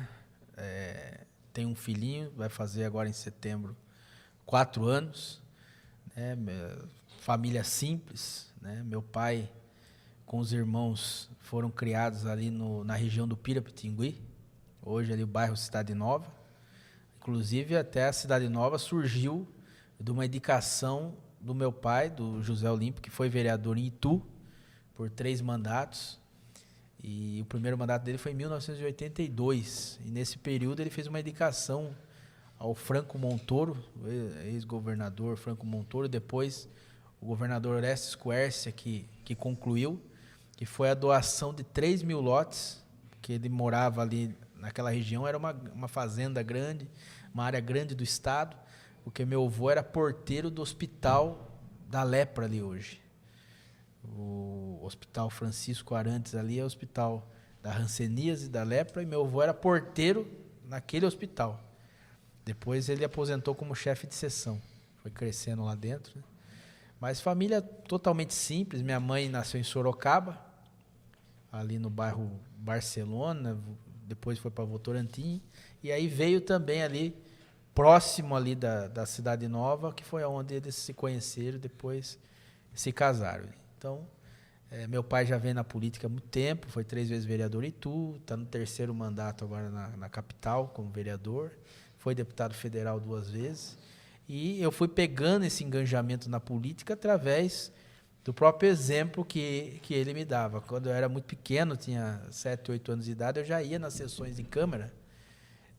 tenho um filhinho, vai fazer agora em setembro 4 anos. Família simples, né? Meu pai com os irmãos foram criados ali na região do Pirapitingui, hoje ali o bairro Cidade Nova. Inclusive até a Cidade Nova surgiu de uma indicação do meu pai, do José Olímpio, que foi vereador em Itu por 3 mandatos. E o primeiro mandato dele foi em 1982. E nesse período ele fez uma indicação ao Franco Montoro, ex-governador Franco Montoro, depois o governador Orestes Quércia, que concluiu, que foi a doação de 3 mil lotes, que ele morava ali naquela região, era uma fazenda grande, uma área grande do estado, porque meu avô era porteiro do hospital da lepra ali hoje. O Hospital Francisco Arantes ali é o hospital da hanseníase e da lepra, e meu avô era porteiro naquele hospital. Depois ele aposentou como chefe de seção, foi crescendo lá dentro, né? Mas família totalmente simples. Minha mãe nasceu em Sorocaba, ali no bairro Barcelona, depois foi para Votorantim, e aí veio também ali, próximo ali da Cidade Nova, que foi onde eles se conheceram, depois se casaram. Então, meu pai já vem na política há muito tempo, foi 3 vezes vereador em Itu, está no 3º mandato agora na capital como vereador, foi deputado federal 2 vezes, e eu fui pegando esse engajamento na política através do próprio exemplo que ele me dava. Quando eu era muito pequeno, tinha 7, 8 anos de idade, eu já ia nas sessões de Câmara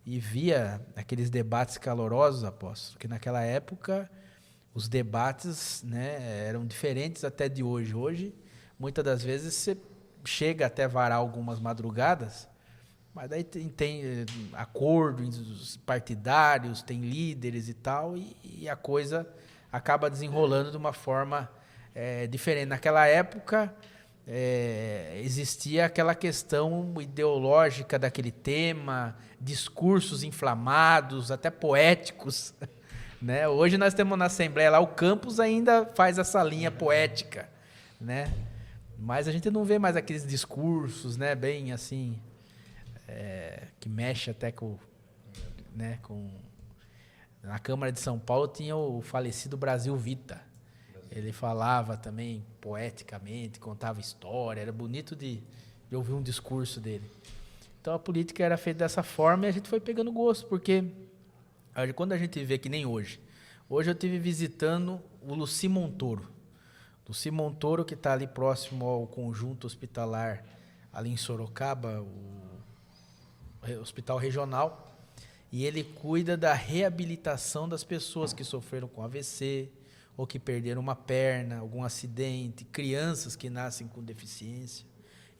e via aqueles debates calorosos, apóstolo, que naquela época os debates, né, eram diferentes até de hoje. Hoje, muitas das vezes, você chega até varar algumas madrugadas, mas daí tem acordos partidários, tem líderes e tal, e a coisa acaba desenrolando de uma forma diferente. Naquela época, existia aquela questão ideológica daquele tema, discursos inflamados, até poéticos, né? Hoje nós temos na Assembleia lá, o Campos ainda faz essa linha poética, né? Mas a gente não vê mais aqueles discursos, né, bem assim, que mexe até com... Na Câmara de São Paulo tinha o falecido Brasil Vita. Ele falava também poeticamente, contava história, era bonito de ouvir um discurso dele. Então a política era feita dessa forma e a gente foi pegando gosto, porque quando a gente vê que nem hoje. Hoje eu estive visitando o Luci Montoro. Luci Montoro, que está ali próximo ao conjunto hospitalar, ali em Sorocaba, o hospital regional, e ele cuida da reabilitação das pessoas que sofreram com AVC, ou que perderam uma perna, algum acidente, crianças que nascem com deficiência.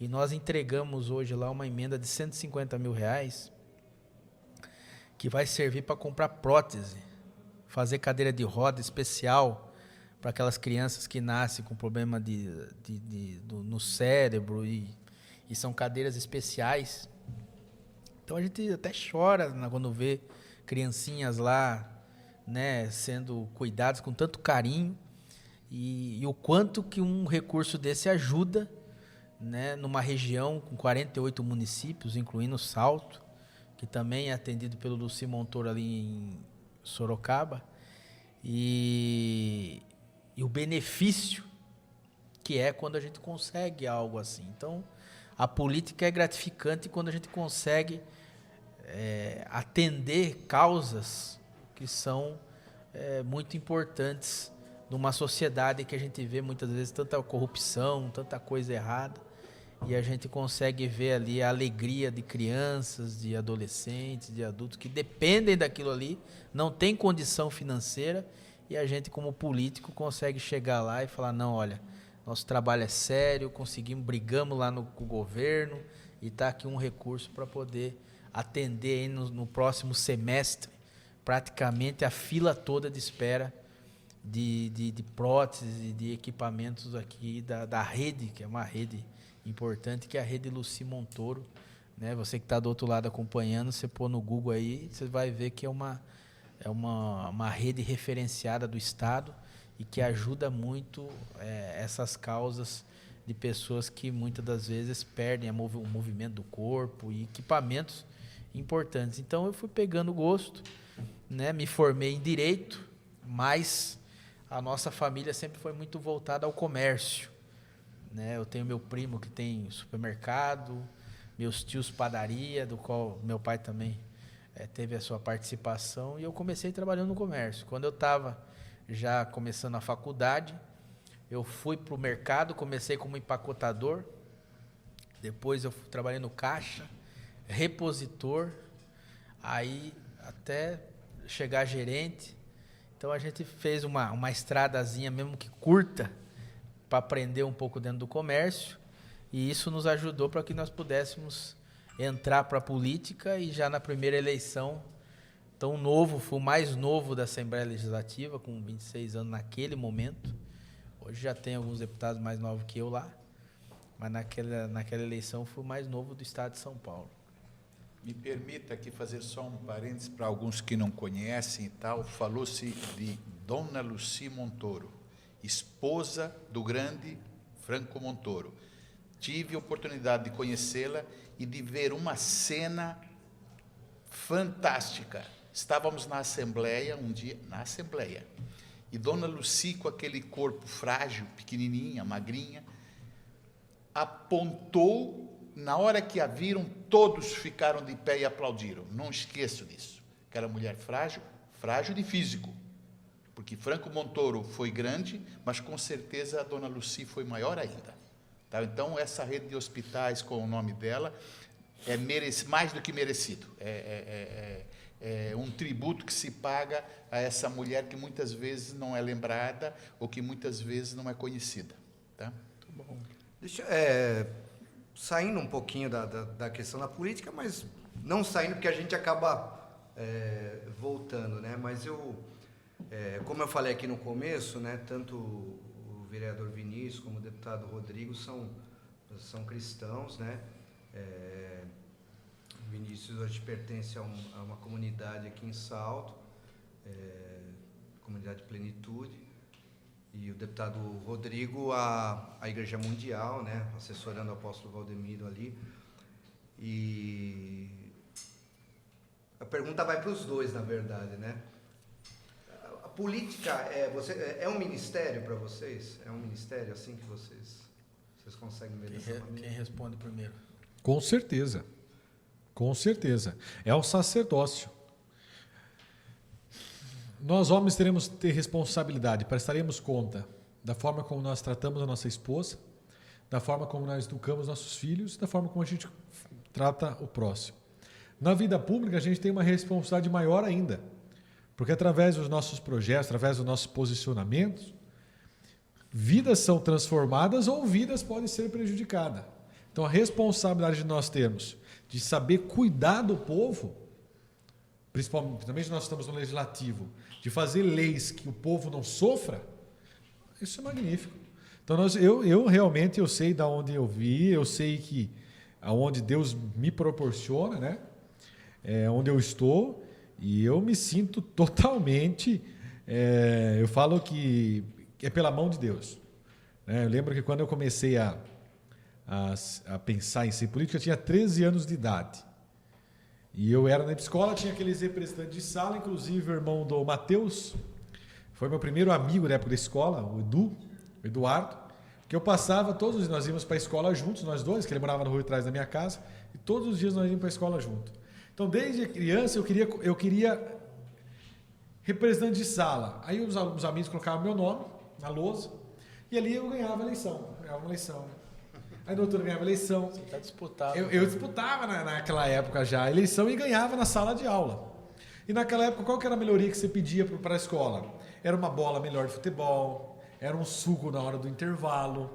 E nós entregamos hoje lá uma emenda de R$150 mil, que vai servir para comprar prótese, fazer cadeira de roda especial para aquelas crianças que nascem com problema no cérebro, e são cadeiras especiais. Então a gente até chora quando vê criancinhas lá, né, sendo cuidadas com tanto carinho, e o quanto que um recurso desse ajuda, né, numa região com 48 municípios, incluindo Salto, que também é atendido pelo Luci Montoro ali em Sorocaba, e o benefício que é quando a gente consegue algo assim. Então, a política é gratificante quando a gente consegue atender causas que são muito importantes numa sociedade que a gente vê muitas vezes tanta corrupção, tanta coisa errada, e a gente consegue ver ali a alegria de crianças, de adolescentes, de adultos que dependem daquilo ali, não tem condição financeira, e a gente como político consegue chegar lá e falar, não, olha, nosso trabalho é sério, brigamos lá com o governo, e está aqui um recurso para poder atender aí no próximo semestre praticamente a fila toda de espera de próteses e de equipamentos aqui da rede, que é uma rede importante, que é a rede Luci Montoro, né? Você que está do outro lado acompanhando, você pôr no Google aí, você vai ver que é é uma rede referenciada do Estado e que ajuda muito essas causas de pessoas que muitas das vezes perdem o movimento do corpo e equipamentos importantes. Então eu fui pegando gosto, né? Me formei em Direito, mas a nossa família sempre foi muito voltada ao comércio, né? Eu tenho meu primo que tem supermercado, meus tios padaria, do qual meu pai também teve a sua participação, e eu comecei trabalhando no comércio. Quando eu estava já começando a faculdade, eu fui para o mercado, comecei como empacotador, depois eu trabalhei no caixa, repositor, aí até chegar gerente. Então a gente fez uma estradazinha, mesmo que curta, para aprender um pouco dentro do comércio, e isso nos ajudou para que nós pudéssemos entrar para a política, e já na primeira eleição, tão novo, fui o mais novo da Assembleia Legislativa, com 26 anos naquele momento. Hoje já tem alguns deputados mais novos que eu lá, mas naquela eleição fui o mais novo do estado de São Paulo. Me permita aqui fazer só um parênteses para alguns que não conhecem e tal. Falou-se de Dona Lucy Montoro, esposa do grande Franco Montoro. Tive a oportunidade de conhecê-la e de ver uma cena fantástica. Estávamos na Assembleia, um dia, e Dona Lucy, com aquele corpo frágil, pequenininha, magrinha, apontou. Na hora que a viram, todos ficaram de pé e aplaudiram. Não esqueço disso. Aquela mulher frágil de físico, porque Franco Montoro foi grande, mas com certeza a Dona Lucy foi maior ainda. Tá? Então, essa rede de hospitais com o nome dela é mais do que merecido. É um tributo que se paga a essa mulher que muitas vezes não é lembrada ou que muitas vezes não é conhecida. Tá? Muito bom. Saindo um pouquinho da questão da política, mas não saindo porque a gente acaba voltando, né? Mas como eu falei aqui no começo, né? Tanto o vereador Vinícius como o deputado Rodrigo são cristãos, né? Vinícius hoje pertence a uma comunidade aqui em Salto, comunidade Plenitude, e o deputado Rodrigo a Igreja Mundial, né, assessorando o apóstolo Valdemiro ali. E a pergunta vai para os dois, na verdade, né? A política é um ministério para vocês? É um ministério assim que vocês conseguem ver dessa maneira? Quem responde primeiro? Com certeza. Com certeza. É um sacerdócio. Nós, homens, teremos que ter responsabilidade, prestaremos conta da forma como nós tratamos a nossa esposa, da forma como nós educamos nossos filhos, da forma como a gente trata o próximo. Na vida pública, a gente tem uma responsabilidade maior ainda, porque através dos nossos projetos, através dos nossos posicionamentos, vidas são transformadas ou vidas podem ser prejudicadas. Então, a responsabilidade de nós termos de saber cuidar do povo, principalmente nós estamos no legislativo, de fazer leis que o povo não sofra, isso é magnífico. Então, eu realmente sei de onde eu vi, eu sei que aonde Deus me proporciona, né? Onde eu estou, e eu me sinto totalmente, eu falo que é pela mão de Deus. Eu lembro que quando eu comecei a pensar em ser político, eu tinha 13 anos de idade. E eu era na escola, tinha aqueles representantes de sala, inclusive o irmão do Matheus, foi meu primeiro amigo da época da escola, o Eduardo, que eu passava, todos os dias nós íamos para a escola juntos, nós dois, que ele morava no rua atrás da minha casa, e todos os dias nós íamos para a escola juntos. Então, desde criança, eu queria representante de sala. Aí os amigos colocavam meu nome na lousa, e ali eu ganhava uma eleição. Aí no outro ganhava eleição. Você está disputado. Eu disputava naquela época já a eleição e ganhava na sala de aula. E naquela época, qual que era a melhoria que você pedia para a escola? Era uma bola melhor de futebol, era um suco na hora do intervalo,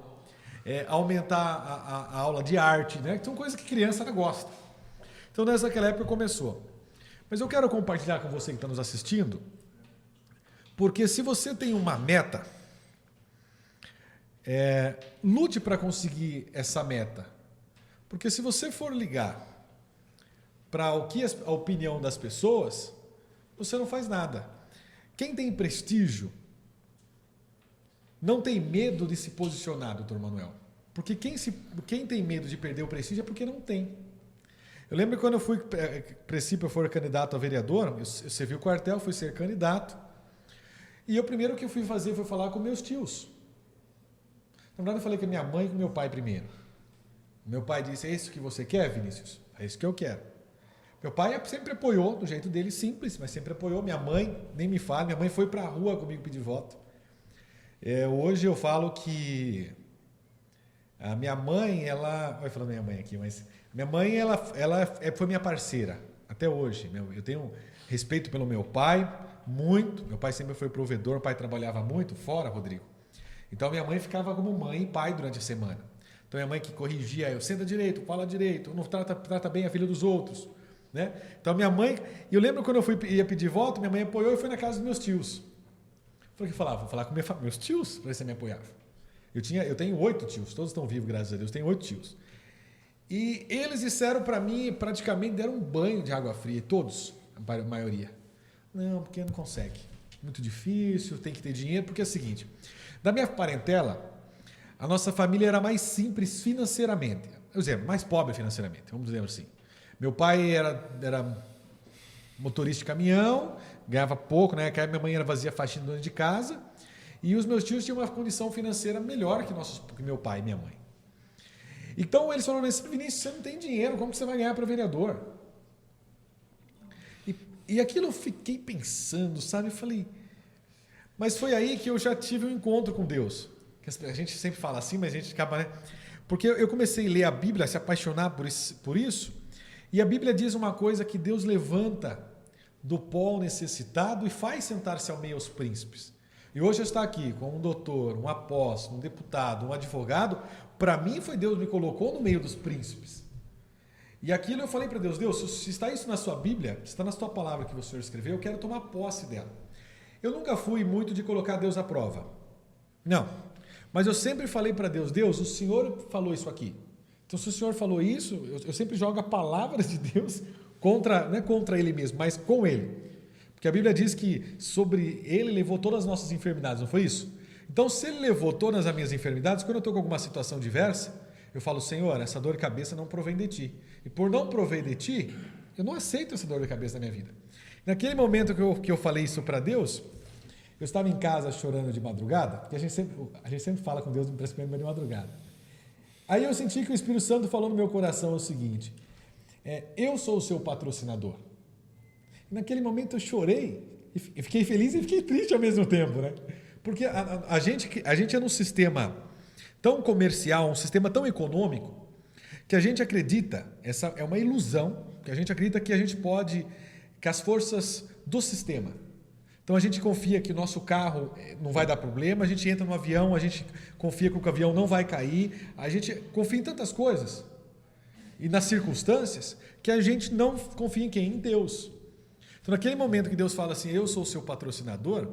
aumentar a aula de arte, né? Que são coisas que criança gosta. Então, naquela época começou. Mas eu quero compartilhar com você que está nos assistindo, porque se você tem uma meta, lute para conseguir essa meta. Porque se você for ligar para o que a opinião das pessoas, você não faz nada. Quem tem prestígio não tem medo de se posicionar, doutor Manuel. Porque quem tem medo de perder o prestígio é porque não tem. Eu lembro que quando eu fui, a princípio, eu fui candidato a vereador, eu servi o quartel, fui ser candidato, e o primeiro que eu fui fazer foi falar com meus tios. Na verdade, eu falei com a minha mãe e com meu pai primeiro. Meu pai disse, é isso que você quer, Vinícius? É isso que eu quero. Meu pai sempre apoiou, do jeito dele, simples, mas sempre apoiou. Minha mãe, nem me fala, minha mãe foi para a rua comigo pedir voto. Hoje eu falo que a minha mãe, ela... Vai falando minha mãe aqui, mas... Minha mãe, ela foi minha parceira, até hoje. Eu tenho respeito pelo meu pai, muito. Meu pai sempre foi provedor, meu pai trabalhava muito fora, Rodrigo. Então, minha mãe ficava como mãe e pai durante a semana. Então, minha mãe que corrigia, eu senta direito, fala direito, não trata bem a filha dos outros. Né? Então, minha mãe... E eu lembro quando eu ia pedir voto, minha mãe apoiou e foi na casa dos meus tios. Falei que falava, vou falar com meus tios para ver se me apoiava. Eu tenho 8 tios, todos estão vivos, graças a Deus, tenho 8 tios. E eles disseram para mim, praticamente deram um banho de água fria, todos, a maioria. Não, porque não consegue. Muito difícil, tem que ter dinheiro, porque é o seguinte, da minha parentela, a nossa família era mais simples financeiramente. Por exemplo, mais pobre financeiramente, vamos dizer assim. Meu pai era motorista de caminhão, ganhava pouco, né? Minha mãe era vazia faxina dona de casa, e os meus tios tinham uma condição financeira melhor que meu pai e minha mãe. Então eles falaram assim, Vinícius, você não tem dinheiro, como que você vai ganhar para vereador? E aquilo eu fiquei pensando, sabe? Eu falei, mas foi aí que eu já tive um encontro com Deus. A gente sempre fala assim, mas a gente acaba, né? Porque eu comecei a ler a Bíblia, a se apaixonar por isso, e a Bíblia diz uma coisa, que Deus levanta do pó o necessitado e faz sentar-se ao meio aos príncipes. E hoje eu estou aqui com um doutor, um apóstolo, um deputado, um advogado. Para mim foi Deus que me colocou no meio dos príncipes. E aquilo eu falei para Deus, se está isso na sua Bíblia, se está na sua palavra que o Senhor escreveu, eu quero tomar posse dela. Eu nunca fui muito de colocar Deus à prova. Não. Mas eu sempre falei para Deus, o Senhor falou isso aqui. Então se o Senhor falou isso, eu sempre jogo a palavra de Deus não é contra Ele mesmo, mas com Ele. Porque a Bíblia diz que sobre Ele levou todas as nossas enfermidades, não foi isso? Então, se Ele levou todas as minhas enfermidades, quando eu estou com alguma situação diversa, eu falo, Senhor, essa dor de cabeça não provém de Ti. E por não prover de Ti, eu não aceito essa dor de cabeça na minha vida. Naquele momento que eu falei isso para Deus, eu estava em casa chorando de madrugada, porque a gente sempre fala com Deus principalmente de madrugada. Aí eu senti que o Espírito Santo falou no meu coração o seguinte, eu sou o seu patrocinador. Naquele momento eu chorei, e fiquei feliz e fiquei triste ao mesmo tempo, né? Porque a gente é num sistema tão comercial, um sistema tão econômico, que a gente acredita, essa é uma ilusão, que a gente acredita que a gente pode, que as forças do sistema. Então a gente confia que o nosso carro não vai dar problema, a gente entra no avião, a gente confia que o avião não vai cair, a gente confia em tantas coisas e nas circunstâncias que a gente não confia em quem? Em Deus. Então naquele momento que Deus fala assim, eu sou o seu patrocinador,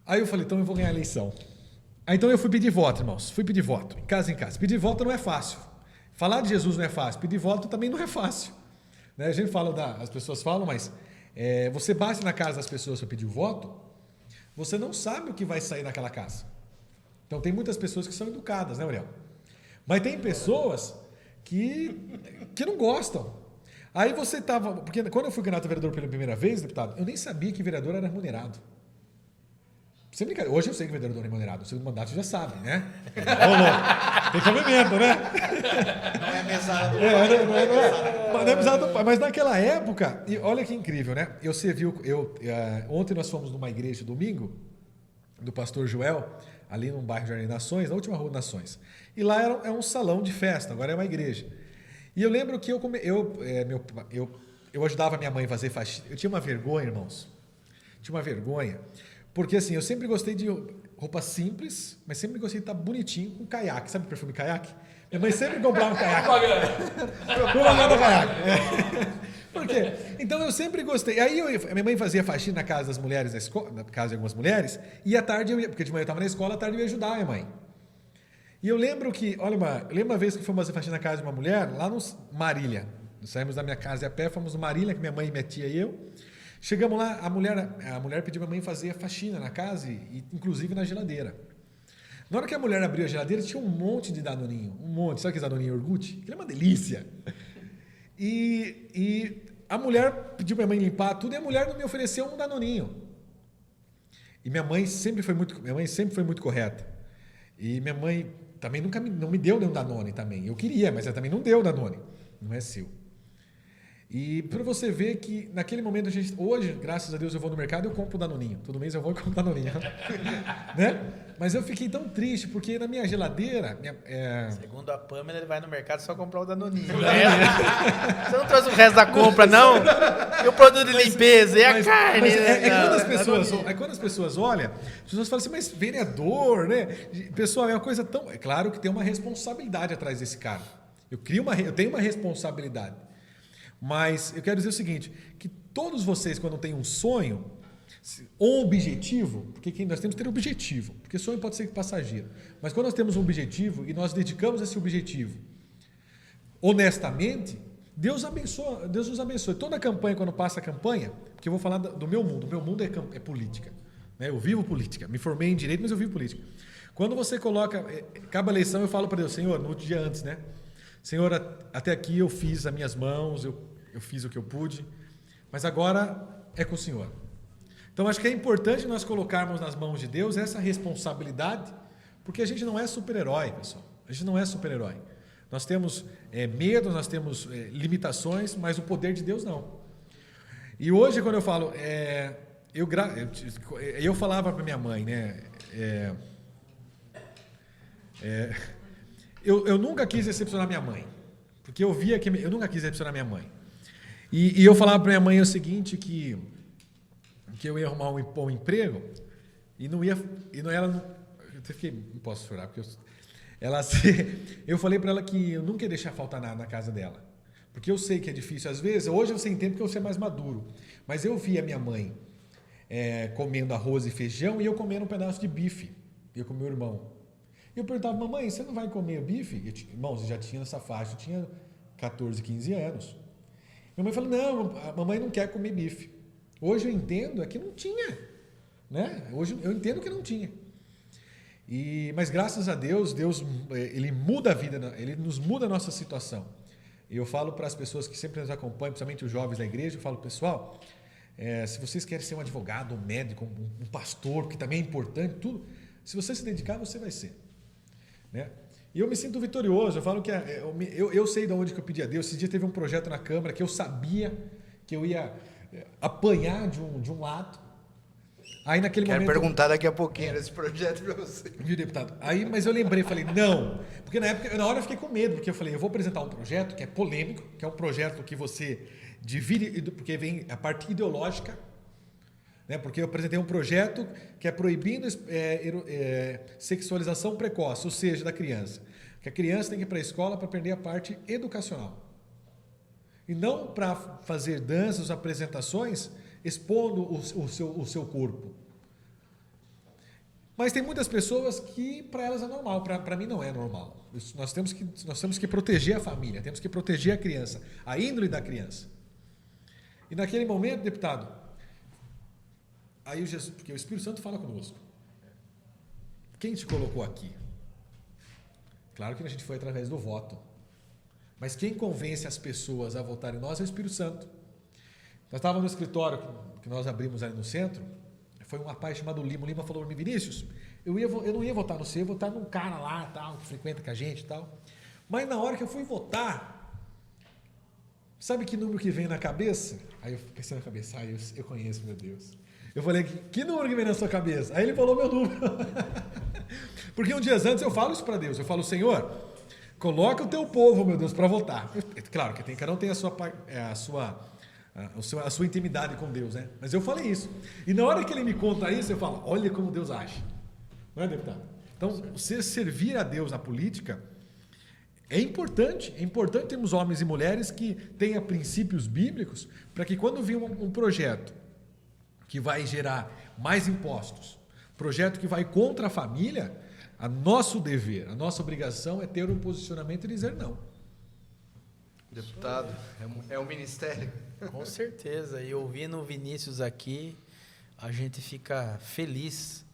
aí eu falei, então eu vou ganhar a eleição. Aí então eu fui pedir voto, irmãos, em casa em casa. Pedir voto não é fácil. Falar de Jesus não é fácil, pedir voto também não é fácil. Né? A gente fala, as pessoas falam, mas você bate na casa das pessoas para pedir voto, você não sabe o que vai sair naquela casa. Então tem muitas pessoas que são educadas, né, Uriel? Mas tem pessoas que não gostam. Aí você estava... Porque quando eu fui candidato a vereador pela primeira vez, deputado, eu nem sabia que vereador era remunerado. Sem brincadeira. Hoje eu sei que vereador é remunerado. O segundo mandato já sabem, né? Tem cabimento, né? Não é mesada do Não é mesada do pai. Mas naquela época, e olha que incrível, né? Ontem nós fomos numa igreja domingo, do pastor Joel, ali no bairro Jardim Nações, na última rua Nações. E lá é um salão de festa, agora é uma igreja. E eu lembro que eu ajudava minha mãe a fazer faxina. Eu tinha uma vergonha, irmãos. Porque assim, eu sempre gostei de roupa simples, mas sempre gostei de estar bonitinho com caiaque. Sabe o perfume caiaque? Minha mãe sempre comprava um caiaque. Propaganda caiaque. Por quê? Então eu sempre gostei. Aí minha mãe fazia faxina na casa das mulheres, na casa de algumas mulheres, e à tarde porque de manhã eu estava na escola, à tarde eu ia ajudar a minha mãe. E eu lembro uma vez que fomos fazer faxina na casa de uma mulher, lá no Marília. Nós saímos da minha casa a pé, fomos no Marília, que minha mãe, minha tia e eu. Chegamos lá, a mulher pediu pra minha mãe fazer a faxina na casa, e inclusive na geladeira. Na hora que a mulher abriu a geladeira, tinha um monte de Danoninho. Um monte. Sabe aquele Danoninho iogurte? Aquilo é uma delícia. E a mulher pediu pra minha mãe limpar tudo, e a mulher não me ofereceu um Danoninho. E minha mãe sempre foi muito correta. E minha mãe também não me deu nenhum Danone também. Eu queria, mas ela também não deu Danone. Não é seu. E para você ver que naquele momento hoje, graças a Deus, eu vou no mercado e eu compro o Danoninho. Todo mês eu vou e compro o Danoninho. Né? Mas eu fiquei tão triste, porque na minha geladeira... Segundo a Pamela, ele vai no mercado só comprar o Danoninho. Você não trouxe o resto da compra, não? E o produto de limpeza, e a carne? Quando as pessoas olham, as pessoas falam assim, mas vereador, né? Pessoal, é uma coisa tão... É claro que tem uma responsabilidade atrás desse cara. Eu tenho uma responsabilidade. Mas eu quero dizer o seguinte, que todos vocês, quando têm um sonho, ou um objetivo, porque nós temos que ter um objetivo, porque sonho pode ser passageiro, mas quando nós temos um objetivo e nós dedicamos esse objetivo honestamente, Deus nos abençoa. Toda a campanha, quando passa a campanha, porque eu vou falar do meu mundo, o meu mundo é política, né? Eu vivo política, me formei em direito, mas eu vivo política. Quando você acaba a eleição, eu falo para Deus, Senhor, no dia antes, né? Senhor, até aqui eu fiz as minhas mãos, eu fiz o que eu pude, mas agora é com o Senhor. Então, acho que é importante nós colocarmos nas mãos de Deus essa responsabilidade, porque a gente não é super-herói, pessoal. A gente não é super-herói. Nós temos medo, nós temos limitações, mas o poder de Deus não. E hoje, quando eu falo... eu falava para minha mãe, né? Eu nunca quis decepcionar minha mãe, porque eu via que eu nunca quis decepcionar minha mãe. E eu falava para minha mãe o seguinte, que eu ia arrumar um emprego e não posso chorar, porque eu falei para ela que eu nunca ia deixar faltar nada na casa dela, porque eu sei que é difícil às vezes. Hoje você entende porque eu sou mais maduro, mas eu via minha mãe comendo arroz e feijão e eu comendo um pedaço de bife, eu com meu irmão. Eu perguntava, mamãe, você não vai comer bife? Irmãos, eu já tinha nessa faixa, eu tinha 14, 15 anos. Minha mãe falou, não, a mamãe não quer comer bife. Hoje eu entendo que não tinha, né? Hoje eu entendo que não tinha. Mas graças a Deus, ele muda a vida, ele nos muda a nossa situação. E eu falo para as pessoas que sempre nos acompanham, principalmente os jovens da igreja, eu falo, pessoal, se vocês querem ser um advogado, um médico, um pastor, que também é importante, tudo, se você se dedicar, você vai ser. Né? E eu me sinto vitorioso. Eu falo que eu sei de onde que eu pedi a Deus. Esse dia teve um projeto na Câmara que eu sabia que eu ia apanhar de um lado. Aí naquele momento... Quero perguntar daqui a pouquinho desse projeto para você. Viu, deputado? Mas eu lembrei, falei, não. Porque na hora eu fiquei com medo, porque eu falei, eu vou apresentar um projeto que é polêmico, que é um projeto que você divide, porque vem a parte ideológica, né? Porque eu apresentei um projeto que é proibindo sexualização precoce, ou seja, da criança. Que a criança tem que ir para a escola para aprender a parte educacional. E não para fazer danças, apresentações, expondo o seu corpo. Mas tem muitas pessoas que para elas é normal, para mim não é normal. Nós temos que proteger a família, temos que proteger a criança, a índole da criança. E naquele momento, deputado, aí porque o Espírito Santo fala conosco. Quem te colocou aqui? Claro que a gente foi através do voto. Mas quem convence as pessoas a votarem em nós é o Espírito Santo. Nós estávamos no escritório que nós abrimos ali no centro. Foi um rapaz chamado Lima. O Lima falou para mim, Vinícius, eu não ia votar no você, eu ia votar num cara lá, tal, que frequenta com a gente e tal. Mas na hora que eu fui votar, sabe que número que veio na cabeça? Aí eu pensei na cabeça, eu conheço, meu Deus. Eu falei, que número que veio na sua cabeça? Aí ele falou meu número. Porque um dia antes eu falo isso para Deus. Eu falo, Senhor, coloca o teu povo, meu Deus, para votar. Claro que cada um tem a sua intimidade com Deus, né? Mas eu falei isso. E na hora que ele me conta isso, eu falo, olha como Deus age. Não é, deputado? Então, você servir a Deus na política é importante. É importante termos homens e mulheres que tenham princípios bíblicos para que quando vir um projeto que vai gerar mais impostos, projeto que vai contra a família, nosso dever, a nossa obrigação é ter um posicionamento e dizer não. Deputado, é um ministério. Com certeza. E ouvindo o Vinícius aqui, a gente fica feliz,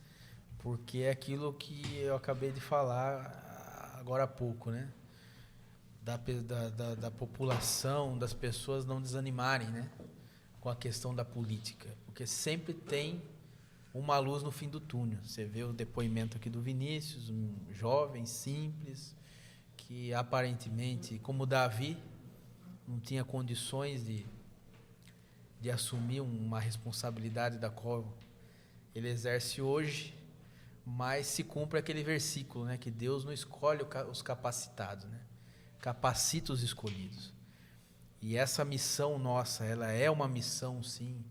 porque é aquilo que eu acabei de falar agora há pouco, né? Da população, das pessoas não desanimarem, né? Com a questão da política. Porque sempre tem uma luz no fim do túnel. Você vê o depoimento aqui do Vinícius, um jovem, simples, que aparentemente, como Davi, não tinha condições de assumir uma responsabilidade da qual ele exerce hoje, mas se cumpre aquele versículo, né, que Deus não escolhe os capacitados, né, capacita os escolhidos. E essa missão nossa, ela é uma missão, sim,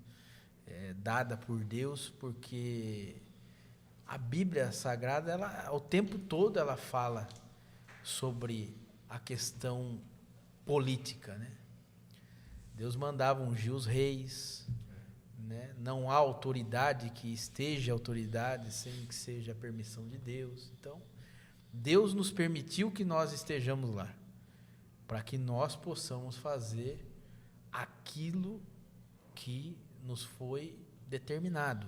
dada por Deus, porque a Bíblia Sagrada, ela, o tempo todo ela fala sobre a questão política, né? Deus mandava ungir os reis, né? Não há autoridade que esteja autoridade sem que seja a permissão de Deus. Então, Deus nos permitiu que nós estejamos lá, para que nós possamos fazer aquilo que nos foi determinado,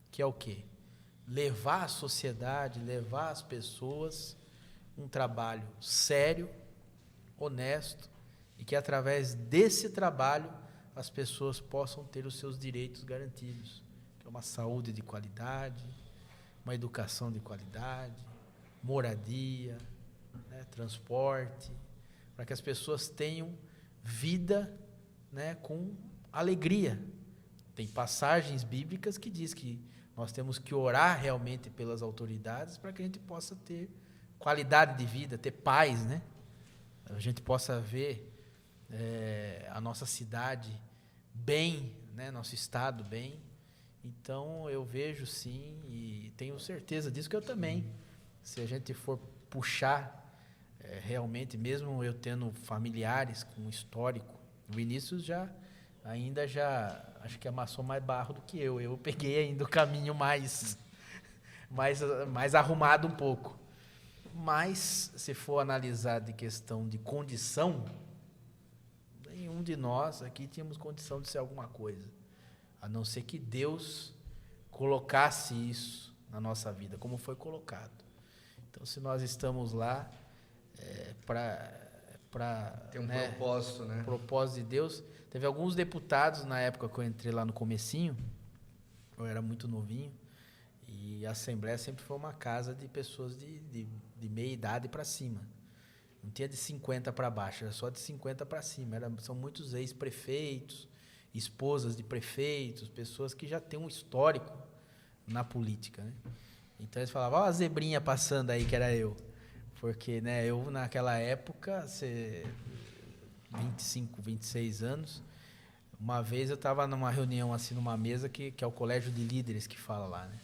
que é o quê? Levar à sociedade, levar às pessoas um trabalho sério, honesto, e que através desse trabalho as pessoas possam ter os seus direitos garantidos, que é uma saúde de qualidade, uma educação de qualidade, moradia, né, transporte, para que as pessoas tenham vida, né, com alegria. Tem passagens bíblicas que diz que nós temos que orar realmente pelas autoridades para que a gente possa ter qualidade de vida, ter paz, né? A gente possa ver a nossa cidade bem, né? Nosso estado bem. Então, eu vejo sim, e tenho certeza disso, que eu também, se a gente for puxar realmente, mesmo eu tendo familiares com histórico, o Vinícius ainda acho que amassou mais barro do que eu. Eu peguei ainda o caminho mais arrumado um pouco. Mas, se for analisar de questão de condição, nenhum de nós aqui tínhamos condição de ser alguma coisa, a não ser que Deus colocasse isso na nossa vida, como foi colocado. Então, se nós estamos lá para tem um propósito, né? Propósito de Deus. Teve alguns deputados na época que eu entrei lá no comecinho, eu era muito novinho, e a Assembleia sempre foi uma casa de pessoas de meia idade para cima. Não tinha de 50 para baixo, era só de 50 para cima. São muitos ex-prefeitos, esposas de prefeitos, pessoas que já têm um histórico na política, né? Então eles falavam, ó, a zebrinha passando aí, que era eu. Porque, né, eu naquela época, 25, 26 anos, uma vez eu estava numa reunião, assim, numa mesa, que é o colégio de líderes que fala lá, né?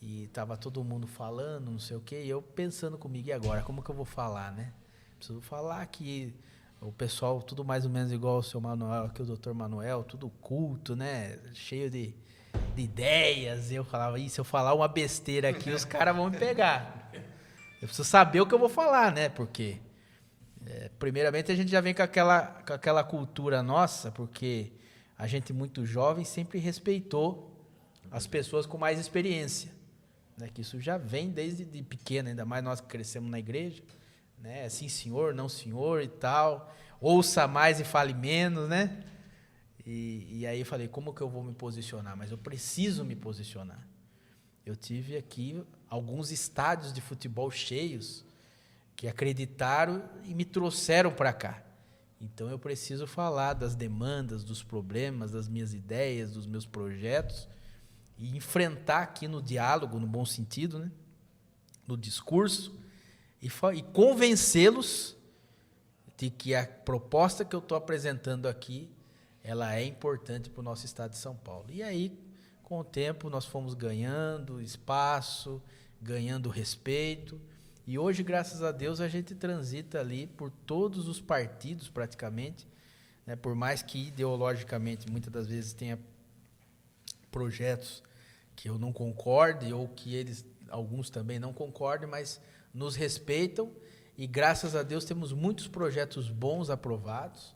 E estava todo mundo falando, não sei o quê, e eu pensando comigo, e agora, como que eu vou falar, né? Preciso falar que o pessoal, tudo mais ou menos igual o seu Manuel, aqui o doutor Manuel, tudo culto, né? Cheio de ideias, e eu falava, se eu falar uma besteira aqui, os caras vão me pegar. Eu preciso saber o que eu vou falar, né? Porque, primeiramente, a gente já vem com aquela cultura nossa, porque a gente muito jovem sempre respeitou as pessoas com mais experiência, né? Que isso já vem desde pequeno, ainda mais nós que crescemos na igreja, né? Sim, senhor, não, senhor e tal. Ouça mais e fale menos, né? E aí eu falei, como que eu vou me posicionar? Mas eu preciso me posicionar. Eu tive aqui alguns estádios de futebol cheios que acreditaram e me trouxeram para cá. Então eu preciso falar das demandas, dos problemas, das minhas ideias, dos meus projetos e enfrentar aqui no diálogo, no bom sentido, né? No discurso, e convencê-los de que a proposta que eu estou apresentando aqui, ela é importante para o nosso estado de São Paulo. E aí, com o tempo, nós fomos ganhando espaço, ganhando respeito. E hoje, graças a Deus, a gente transita ali por todos os partidos, praticamente, né? Por mais que ideologicamente, muitas das vezes, tenha projetos que eu não concorde, ou que alguns também não concordem, mas nos respeitam E graças a Deus temos muitos projetos bons aprovados,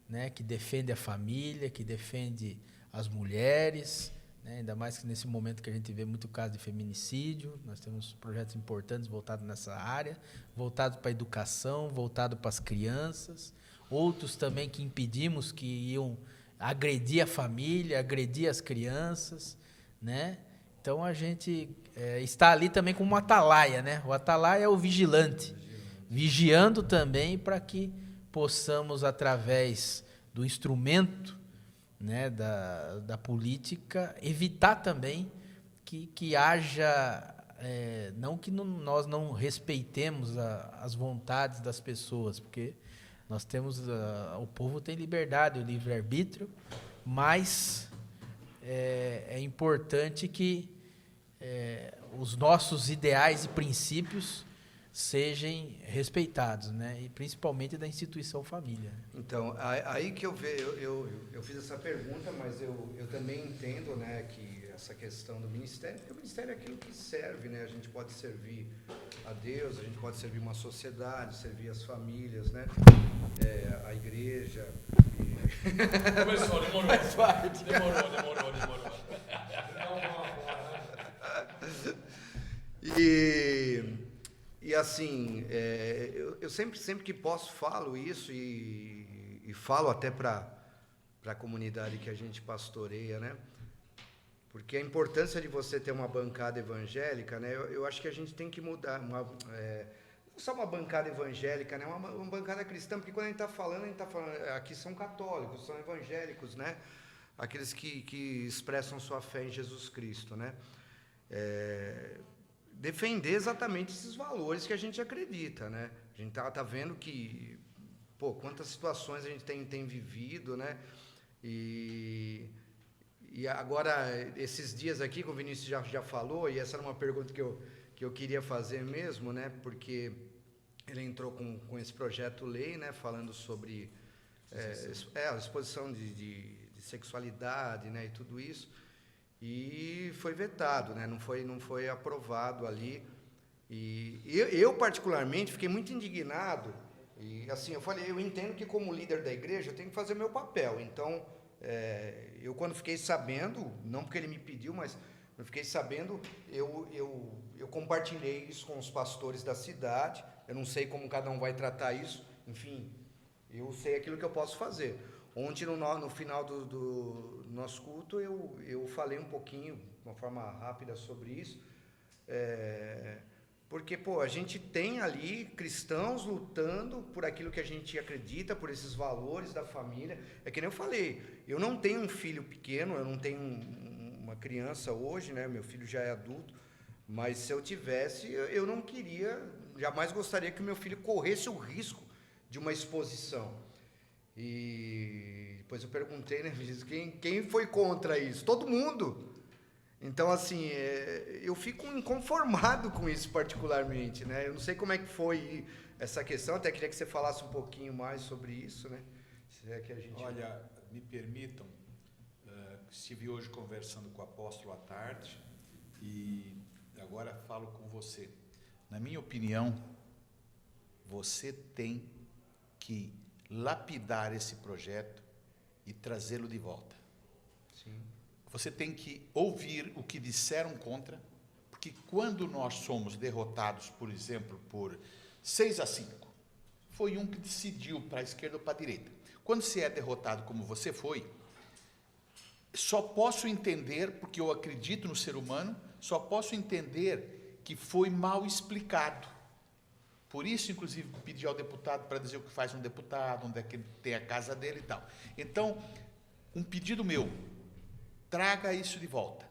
né, que defendem a família, que defendem as mulheres, né, ainda mais que nesse momento que a gente vê muito caso de feminicídio. Nós temos projetos importantes voltados nessa área, voltados para a educação, voltados para as crianças. Outros também que impedimos, que iam agredir a família, agredir as crianças, né? Então a gente está ali também como um atalaia, né? O atalaia é o vigilante, vigiando também para que possamos, através do instrumento, né, da política, evitar também que haja, não que nós não respeitemos as vontades das pessoas, porque nós temos, o povo tem liberdade, o livre-arbítrio, mas é importante que os nossos ideais e princípios sejam respeitados, né? E principalmente da instituição família. Então, aí que eu fiz essa pergunta, mas eu também entendo, né, que essa questão do ministério, porque o ministério é aquilo que serve, né? A gente pode servir a Deus, a gente pode servir uma sociedade, servir as famílias, né? A igreja. Começou, demorou. Faz parte. Demorou. E assim, eu sempre que posso falo isso e falo até para a comunidade que a gente pastoreia, né? Porque a importância de você ter uma bancada evangélica, né? Eu acho que a gente tem que mudar, não só uma bancada evangélica, né? Uma bancada cristã, porque quando a gente está falando, aqui são católicos, são evangélicos, né? Aqueles que expressam sua fé em Jesus Cristo, né? Defender exatamente esses valores que a gente acredita, né? A gente tá vendo que, quantas situações a gente tem vivido, né? E agora, esses dias aqui, como o Vinícius já falou, e essa era uma pergunta que eu queria fazer mesmo, né? Porque ele entrou com esse projeto-lei, né? Falando sobre a exposição de sexualidade, né? E tudo isso. E foi vetado, né? Não foi aprovado ali. E eu particularmente fiquei muito indignado. E assim, eu falei, eu entendo que como líder da igreja eu tenho que fazer meu papel. Então, eu quando fiquei sabendo, não porque ele me pediu, mas eu fiquei sabendo, eu compartilhei isso com os pastores da cidade. Eu não sei como cada um vai tratar isso. Enfim, eu sei aquilo que eu posso fazer. Ontem, no final do nosso culto, eu falei um pouquinho, de uma forma rápida, sobre isso, porque, a gente tem ali cristãos lutando por aquilo que a gente acredita, por esses valores da família. É que nem eu falei, eu não tenho um filho pequeno, eu não tenho uma criança hoje, né? Meu filho já é adulto, mas se eu tivesse, eu não queria, jamais gostaria que o meu filho corresse o risco de uma exposição. E depois eu perguntei, né, quem foi contra isso? Todo mundo. Então, assim, eu fico inconformado com isso particularmente, né? Eu não sei como é que foi essa questão, até queria que você falasse um pouquinho mais sobre isso, né? Se é que a gente... Olha, me permitam, estive hoje conversando com o apóstolo à tarde e agora falo com você. Na minha opinião, você tem que lapidar esse projeto e trazê-lo de volta. Sim. Você tem que ouvir o que disseram contra, porque quando nós somos derrotados, por exemplo, por 6-5, foi um que decidiu para a esquerda ou para a direita. Quando você é derrotado como você foi, só posso entender, porque eu acredito no ser humano, só posso entender que foi mal explicado. Por isso, inclusive, pedi ao deputado para dizer o que faz um deputado, onde é que ele tem a casa dele e tal. Então, um pedido meu, traga isso de volta.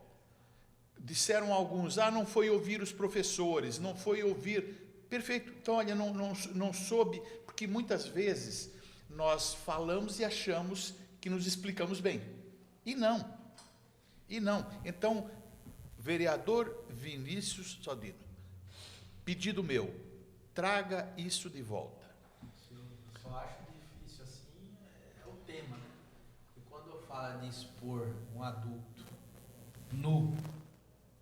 Disseram alguns, não foi ouvir os professores, não foi ouvir... Perfeito, então, olha, não soube, porque muitas vezes nós falamos e achamos que nos explicamos bem. E não. Então, vereador Vinícius Sodino, pedido meu, traga isso de volta. Só acho difícil assim o tema, né? E quando eu falo de expor um adulto nu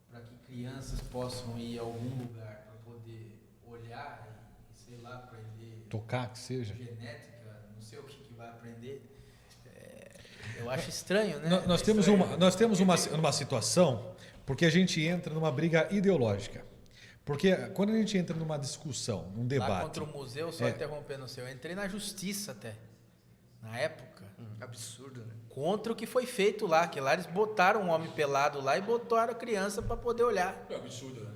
para que crianças possam ir a algum lugar para poder olhar e ser sei lá, aprender Tocar, que seja. genética, não sei o que vai aprender. Eu acho estranho, né? Nós temos uma situação, porque a gente entra numa briga ideológica. Porque quando a gente entra numa discussão, num Lá debate... contra o museu, só interrompendo o seu, eu entrei na justiça até, na época, Absurdo, né? contra o que foi feito lá, que lá eles botaram um homem pelado lá e botaram a criança para poder olhar. É um absurdo, né?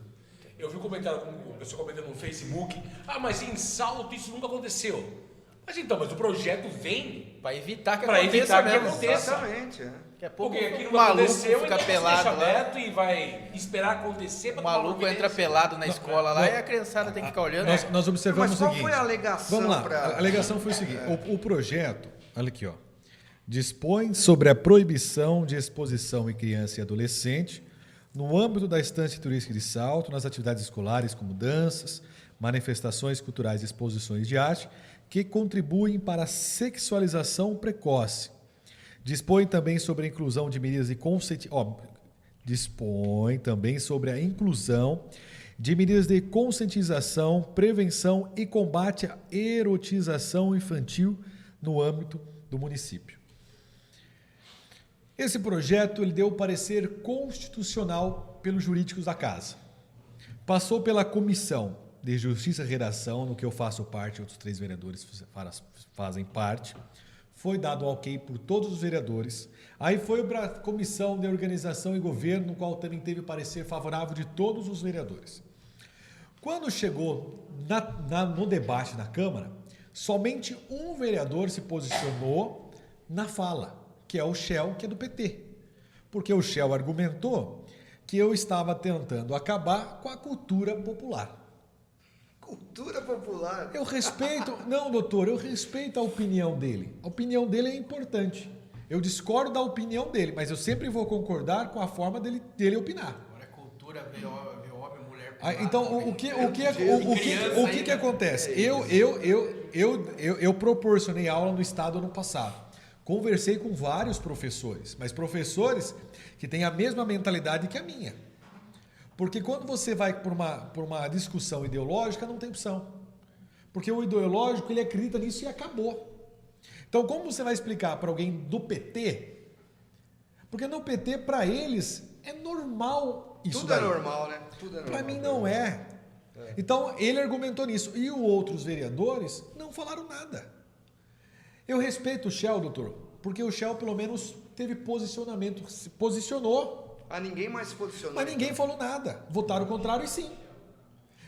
Eu vi um comentário, o pessoal comentando no Facebook, mas em Salto isso nunca aconteceu. Mas o projeto vem Para evitar que para aconteça evitar que mesmo. aconteça. Exatamente, é. Daqui a pouco Porque aqui o não maluco aconteceu, fica então pelado deixa lá. aberto e vai esperar acontecer. O pra maluco tomar entra providência. pelado na escola lá e a criançada tem que ficar olhando. Nós observamos Mas o qual seguinte... foi a alegação Vamos lá, pra- a alegação foi o seguinte, o projeto, olha aqui, ó, dispõe sobre a proibição de exposição em criança e adolescente no âmbito da estância turística de Salto, nas atividades escolares como danças, manifestações culturais e exposições de arte, que contribuem para a sexualização precoce. Dispõe também sobre a inclusão de medidas de dispõe também sobre a inclusão de medidas de conscientização, prevenção e combate à erotização infantil no âmbito do município. Esse projeto ele deu o parecer constitucional pelos jurídicos da casa. Passou pela Comissão de Justiça e Redação, no que eu faço parte, outros 3 vereadores fazem parte. Foi dado ok por todos os vereadores. Aí foi para a Comissão de Organização e Governo, no qual também teve parecer favorável de todos os vereadores. Quando chegou no debate na Câmara, somente um vereador se posicionou na fala, que é o Shell, que é do PT. Porque o Shell argumentou que eu estava tentando acabar com a cultura popular. Cultura popular. Eu respeito... Não, doutor, eu respeito a opinião dele. A opinião dele é importante. Eu discordo da opinião dele, mas eu sempre vou concordar com a forma dele opinar. Agora é cultura, ver homem, mulher. Então, o que acontece? Eu proporcionei aula no estado ano passado. Conversei com vários professores, mas professores que têm a mesma mentalidade que a minha. Porque quando você vai por uma discussão ideológica, não tem opção. Porque o ideológico, ele acredita nisso e acabou. Então, como você vai explicar para alguém do PT? Porque no PT, para eles, é normal isso Tudo daí. é normal, né? Tudo é normal. Para mim não é. Então, ele argumentou nisso. E os outros vereadores não falaram nada. Eu respeito o Shell, doutor, porque o Shell, pelo menos, teve posicionamento, se posicionou, Ninguém mais se posicionou. mas ninguém falou nada. Votaram o contrário e sim.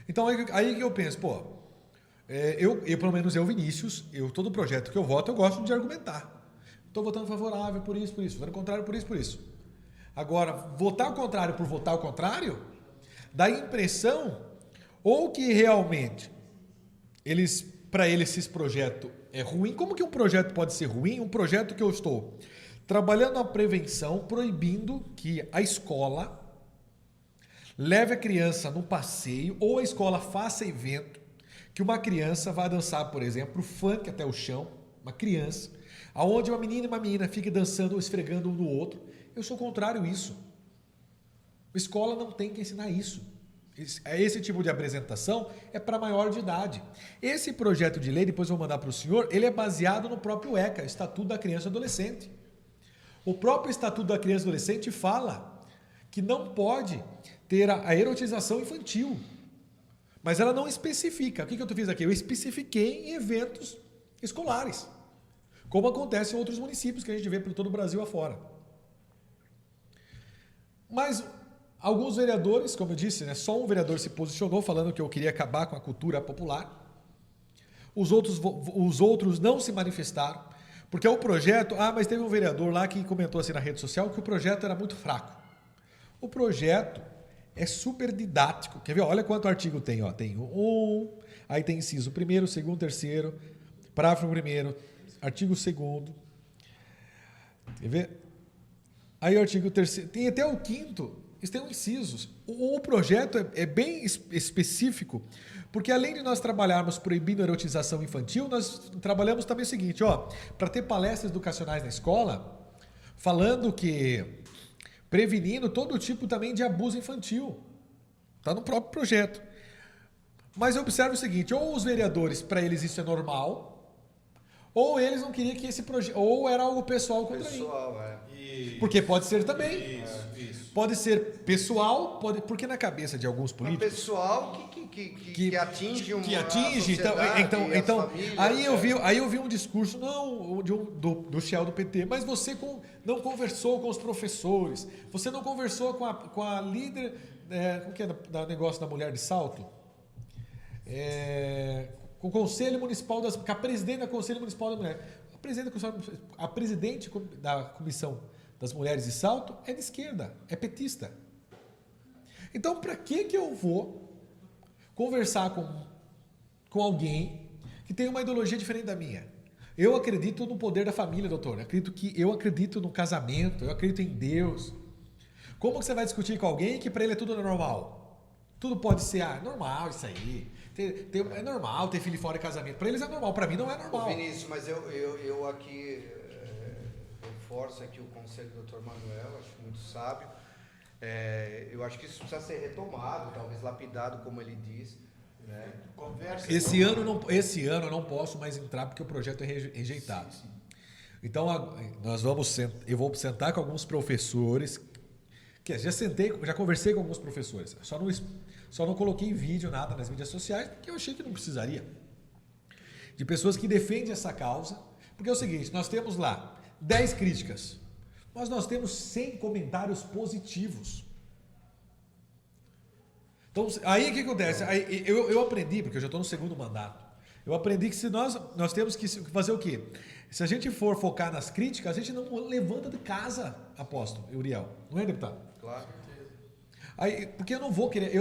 Então, aí que eu penso, pelo menos eu, Vinícius, todo projeto que eu voto, eu gosto de argumentar. Estou votando favorável por isso, votando contrário por isso. Agora, votar o contrário por votar o contrário, dá a impressão ou que realmente para eles esse projeto é ruim. Como que um projeto pode ser ruim? Um projeto que eu estou trabalhando a prevenção, proibindo que a escola leve a criança no passeio ou a escola faça evento que uma criança vá dançar, por exemplo, funk até o chão, uma criança, aonde uma menina e uma menina fiquem dançando ou esfregando um no outro. Eu sou contrário a isso. A escola não tem que ensinar isso. Esse tipo de apresentação é para maior de idade. Esse projeto de lei, depois eu vou mandar para o senhor, ele é baseado no próprio ECA, Estatuto da Criança e Adolescente. O próprio Estatuto da Criança e Adolescente fala que não pode ter a erotização infantil. Mas ela não especifica. O que eu fiz aqui? Eu especifiquei em eventos escolares, como acontece em outros municípios que a gente vê por todo o Brasil afora. Mas alguns vereadores, como eu disse, só um vereador se posicionou falando que eu queria acabar com a cultura popular. Os outros não se manifestaram, porque o projeto... mas teve um vereador lá que comentou assim na rede social que o projeto era muito fraco. O projeto é super didático. Quer ver? Olha quanto artigo tem. Tem aí tem inciso 1º, 2º, 3º, parágrafo 1º, artigo 2º. Quer ver? Aí o artigo 3º, tem até o 5º, eles têm incisos. O projeto é bem específico, porque além de nós trabalharmos proibindo a erotização infantil, nós trabalhamos também o seguinte, para ter palestras educacionais na escola, falando que prevenindo todo tipo também de abuso infantil. Está no próprio projeto. Mas eu observo o seguinte, ou os vereadores, para eles isso é normal, ou eles não queriam que esse projeto... Ou era algo pessoal contra mim. Porque pode ser também. Isso. Pode ser pessoal, porque na cabeça de alguns Mas políticos... pessoal que atinge uma que atinge, sociedade, então as famílias, aí eu vi um discurso do Shell do PT, mas você não conversou com os professores, você não conversou com a líder, como que é da negócio da mulher de salto? Com o Conselho Municipal com a presidente do Conselho Municipal da Mulher. A presidente da Comissão das Mulheres de Salto é de esquerda, é petista. Então, para que eu vou conversar com alguém que tem uma ideologia diferente da minha? Eu acredito no poder da família, doutor. Eu acredito no casamento, eu acredito em Deus. Como que você vai discutir com alguém que para ele é tudo normal? Tudo pode ser normal isso aí. É normal ter filho fora de casamento. Para eles é normal, para mim não é normal. Vinícius, mas eu aqui reforço aqui o conselho do Dr. Manuel, acho muito sábio. Eu acho que isso precisa ser retomado, talvez lapidado, como ele diz. Né? Conversa. Esse ano eu não posso mais entrar porque o projeto é rejeitado. Sim. Então eu vou sentar com alguns professores. Já conversei com alguns professores. Só não coloquei em vídeo nada nas mídias sociais porque eu achei que não precisaria. De pessoas que defendem essa causa. Porque é o seguinte, nós temos lá 10 críticas, mas nós temos 100 comentários positivos. Então, aí o que acontece? Aí, eu aprendi, porque eu já estou no segundo mandato, eu aprendi que se nós temos que fazer o quê? Se a gente for focar nas críticas, a gente não levanta de casa, apóstolo Uriel. Não é, deputado? Claro. Aí, porque eu não vou querer...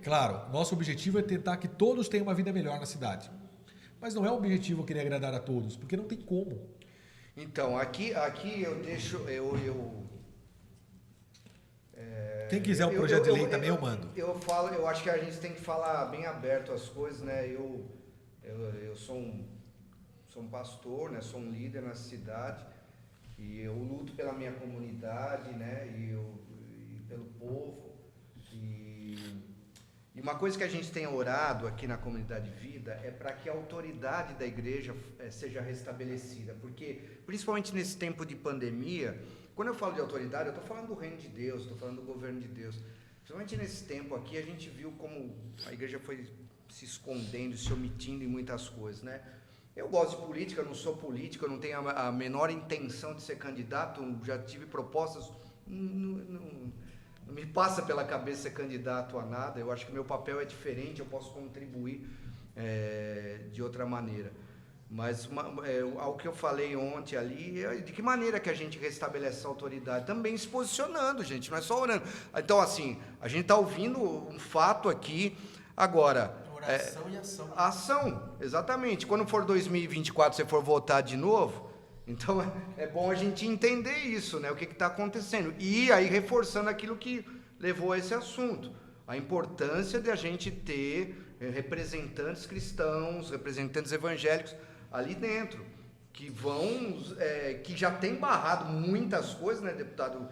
Claro, nosso objetivo é tentar que todos tenham uma vida melhor na cidade. Mas não é o objetivo querer agradar a todos, porque não tem como. Então, aqui eu deixo... Quem quiser um projeto de lei também eu mando. Eu acho que a gente tem que falar bem aberto as coisas, né? Eu sou um pastor, né? Sou um líder na cidade e eu luto pela minha comunidade, né? E pelo povo. E uma coisa que a gente tem orado aqui na Comunidade Vida é para que a autoridade da igreja seja restabelecida, porque principalmente nesse tempo de pandemia, quando eu falo de autoridade, eu estou falando do reino de Deus, estou falando do governo de Deus. Principalmente nesse tempo aqui, a gente viu como a igreja foi se escondendo, se omitindo em muitas coisas, né? Eu gosto de política, eu não sou político, eu não tenho a menor intenção de ser candidato, já tive propostas, não me passa pela cabeça ser candidato a nada. Eu acho que meu papel é diferente, eu posso contribuir de outra maneira. Mas ao que eu falei ontem ali, de que maneira que a gente restabelece a autoridade? Também se posicionando, gente, não é só orando. Então, assim, a gente está ouvindo um fato aqui. Agora, oração e ação. Ação, exatamente. Quando for 2024, você for votar de novo, então é bom a gente entender isso, né? O que está acontecendo. E aí reforçando aquilo que levou a esse assunto. A importância de a gente ter representantes cristãos, representantes evangélicos ali dentro, que que já tem barrado muitas coisas, né, deputado,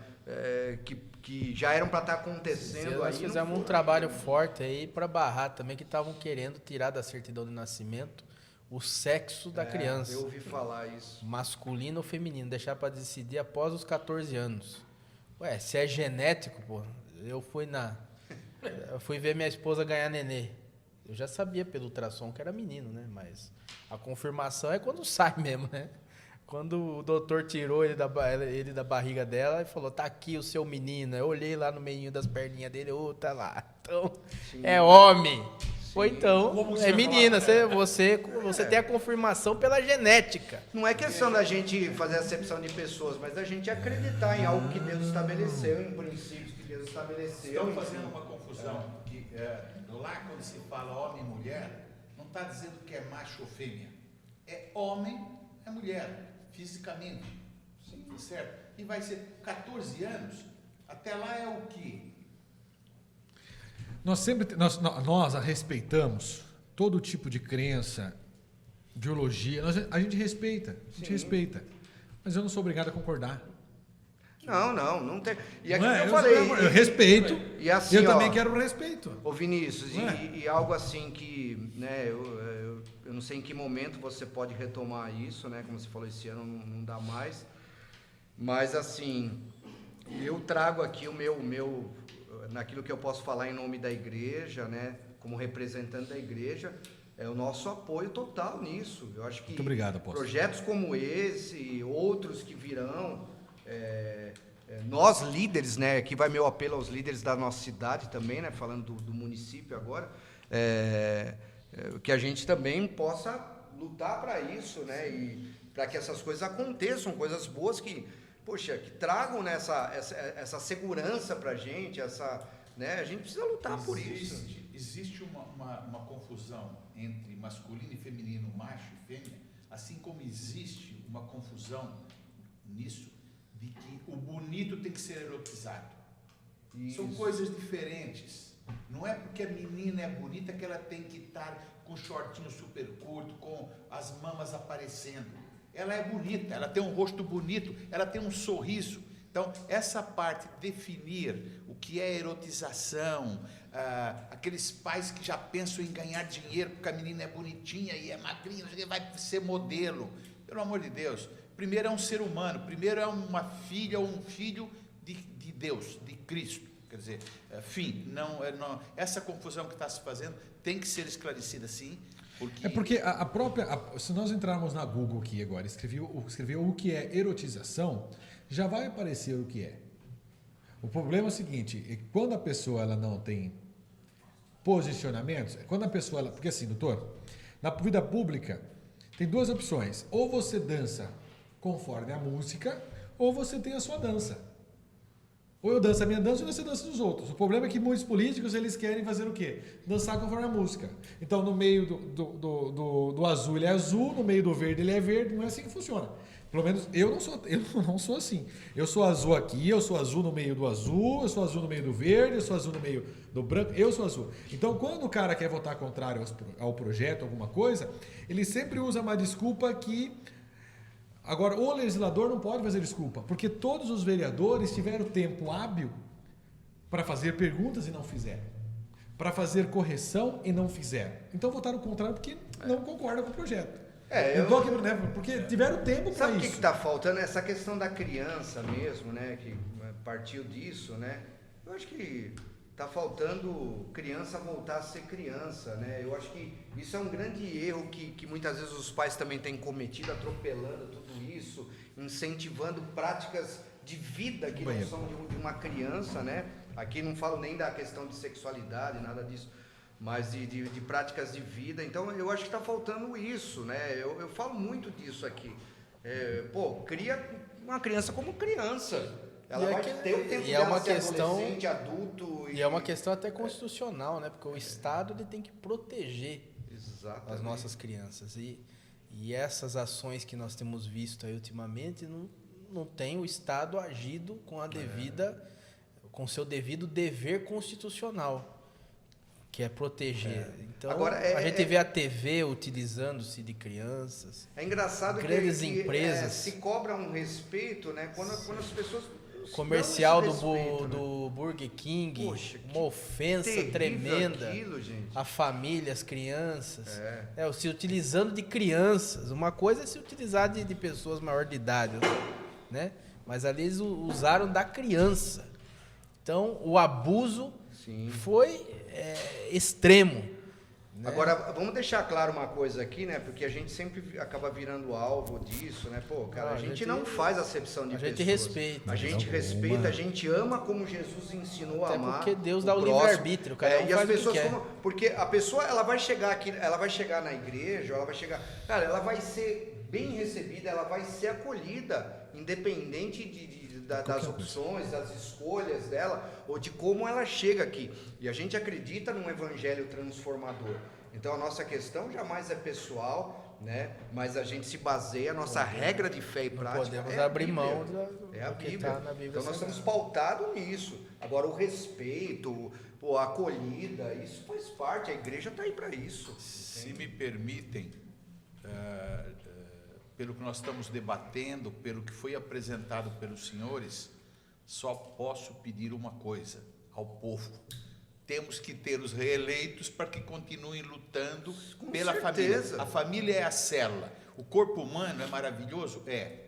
que já eram para estar acontecendo. Nós fizemos um trabalho forte aí para barrar também, que estavam querendo tirar da certidão de nascimento o sexo da criança. Eu ouvi falar isso. Masculino ou feminino, deixar para decidir após os 14 anos. Ué, se é genético, pô, eu fui ver minha esposa ganhar nenê. Eu já sabia pelo ultrassom que era menino, né? Mas a confirmação é quando sai mesmo, né? Quando o doutor tirou ele da barriga dela e falou, tá aqui o seu menino. Eu olhei lá no meio das perninhas dele, tá lá. Então, sim, é homem. Sim. Ou então, é menina. Você tem a confirmação pela genética. Não é questão da gente fazer acepção de pessoas, mas da gente acreditar em algo que Deus estabeleceu, em princípios que Deus estabeleceu. Estão fazendo uma confusão. Lá, quando se fala homem e mulher, não está dizendo que é macho ou fêmea. É homem, é mulher, fisicamente. Sim, certo? E vai ser 14 anos, até lá é o quê? Nós respeitamos todo tipo de crença, ideologia. A gente respeita, mas eu não sou obrigado a concordar. Não tem. E aqui Não é? eu falei. Eu respeito. E assim, eu ó, também quero respeito. Ô Vinícius, Não é? e algo assim que, né, eu não sei em que momento você pode retomar isso, né, como você falou, esse ano não dá mais, mas assim, eu trago aqui o meu, naquilo que eu posso falar em nome da igreja, né, como representante da igreja, é o nosso apoio total nisso. Eu acho que Muito obrigado, apóstolo. projetos como esse, outros que virão, nós líderes, né, aqui vai meu apelo aos líderes da nossa cidade também, né, falando do município agora, que a gente também possa lutar para isso, né, e para que essas coisas aconteçam, coisas boas que, poxa, que tragam, né, essa segurança para a gente, né, a gente precisa lutar por isso. Existe uma confusão entre masculino e feminino, macho e fêmea, assim como existe uma confusão nisso, de que o bonito tem que ser erotizado. Isso. São coisas diferentes. Não é porque a menina é bonita que ela tem que estar com shortinho super curto, com as mamas aparecendo. Ela é bonita, ela tem um rosto bonito, ela tem um sorriso. Então, essa parte, definir o que é erotização, aqueles pais que já pensam em ganhar dinheiro porque a menina é bonitinha e é magrinha, vai ser modelo. Pelo amor de Deus, primeiro é um ser humano, primeiro é uma filha ou um filho de Deus, de Cristo. Quer dizer, não, essa confusão que está se fazendo tem que ser esclarecida, sim. Porque a própria... se nós entrarmos na Google aqui agora, escreveu o que é erotização, já vai aparecer o que é. O problema é o seguinte, quando a pessoa ela não tem posicionamentos, quando a pessoa... porque assim, doutor, na vida pública tem duas opções. Ou você dança conforme a música, ou você tem a sua dança. Ou eu danço a minha dança ou você dança dos outros. O problema é que muitos políticos eles querem fazer o quê? Dançar conforme a música. Então, no meio do azul ele é azul, no meio do verde ele é verde. Não é assim que funciona. Pelo menos eu não sou assim. Eu sou azul aqui, eu sou azul no meio do azul, eu sou azul no meio do verde, eu sou azul no meio do branco, eu sou azul. Então, quando o cara quer votar contrário ao projeto, alguma coisa, ele sempre usa uma desculpa que... Agora, o legislador não pode fazer desculpa, porque todos os vereadores tiveram tempo hábil para fazer perguntas e não fizeram, para fazer correção e não fizeram. Então votaram contrário porque não concordam com o projeto. Porque tiveram tempo para isso. Sabe o que está faltando? Essa questão da criança mesmo, né? Que partiu disso, né? Eu acho que está faltando criança voltar a ser criança, né? Eu acho que isso é um grande erro que muitas vezes os pais também têm cometido, atropelando tudo isso, incentivando práticas de vida que não são de uma criança, né? Aqui não falo nem da questão de sexualidade, nada disso, mas de práticas de vida. Então eu acho que está faltando isso, né? Eu falo muito disso aqui. Cria uma criança como criança. Ela vai ter o tempo dela ser adolescente, adulto. E é uma questão até constitucional, né? Porque o Estado ele tem que proteger as nossas crianças. E essas ações que nós temos visto aí ultimamente, não tem o Estado agido com a devida, com seu devido dever constitucional, que é proteger. Então, agora, a gente vê a TV utilizando-se de crianças. É engraçado grandes que empresas se cobra um respeito, né? Quando as pessoas... Comercial do Burger King, poxa, uma ofensa tremenda à família, às crianças. Se utilizando de crianças. Uma coisa é se utilizar de pessoas maior de idade, né? Mas ali eles usaram da criança. Então, o abuso foi extremo. Né? Agora, vamos deixar claro uma coisa aqui, né? Porque a gente sempre acaba virando alvo disso, né? A gente não faz acepção de pessoas. A gente respeita. A gente respeita, a gente ama como Jesus ensinou a amar. Até porque Deus dá o livre-arbítrio, cada um e as pessoas porque a pessoa, ela vai chegar aqui, ela vai chegar na igreja, ela vai ser bem recebida, ela vai ser acolhida, independente das opções, das escolhas dela, ou de como ela chega aqui. E a gente acredita num evangelho transformador. Então a nossa questão jamais é pessoal, né? Mas a gente se baseia, a nossa regra de fé e prática podemos abrir mão a Bíblia. Tá na Bíblia. Então nós estamos pautados nisso. Agora o respeito, a acolhida, isso faz parte, a igreja está aí para isso. Se me permitem, pelo que nós estamos debatendo, pelo que foi apresentado pelos senhores, só posso pedir uma coisa ao povo. Temos que ter os reeleitos para que continuem lutando pela família. A família é a célula. O corpo humano é maravilhoso? É.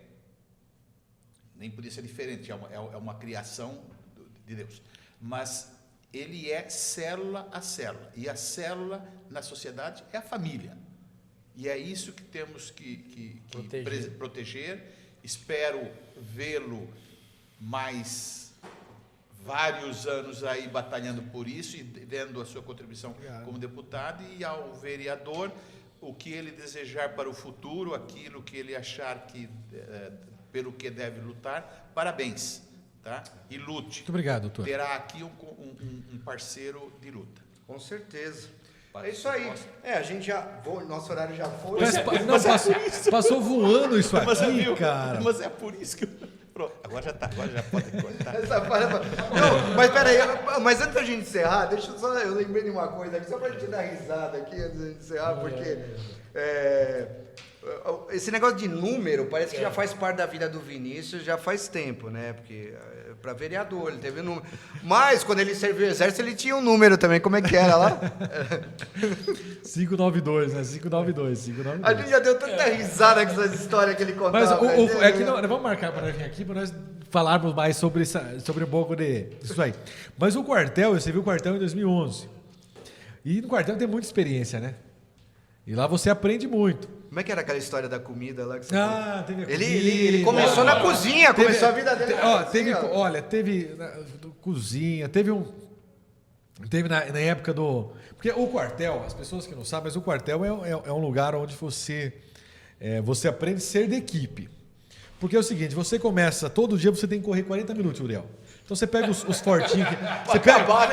Nem podia ser diferente, é uma criação de Deus. Mas ele é célula a célula. E a célula na sociedade é a família. E é isso que temos que proteger. Espero vê-lo mais vários anos aí batalhando por isso e dando a sua contribuição como deputado, e ao vereador, o que ele desejar para o futuro, aquilo que ele achar que pelo que deve lutar, parabéns, tá? E lute. Muito obrigado, doutor. Terá aqui um parceiro de luta. Com certeza. É isso aí. A gente já... Nosso horário já foi. Passou voando isso aqui, cara. Mas é por isso que... Pronto, agora já pode cortar. Não, mas peraí, mas antes da gente encerrar, deixa eu só... Eu lembrei de uma coisa aqui, só pra gente dar risada aqui antes da gente encerrar, porque... esse negócio de número parece que já faz parte da vida do Vinícius já faz tempo, né? Porque para vereador ele teve um número. Mas quando ele serviu o exército ele tinha um número também. Como é que era lá? 592, né? 592. A gente já deu tanta risada com essas histórias que ele contava. Mas é que não, vamos marcar para vir aqui para nós falarmos mais sobre um pouco disso aí. Mas o quartel, você viu o quartel em 2011. E no quartel tem muita experiência, né? E lá você aprende muito. Como é que era aquela história da comida lá que você teve a comida. Ele começou na cozinha, começou a vida dele. Teve cozinha, teve na época do... Porque o quartel, as pessoas que não sabem, mas o quartel é um lugar onde você aprende a ser de equipe. Porque é o seguinte, você começa, todo dia você tem que correr 40 minutos, Uriel. Então você pega os fortinhos...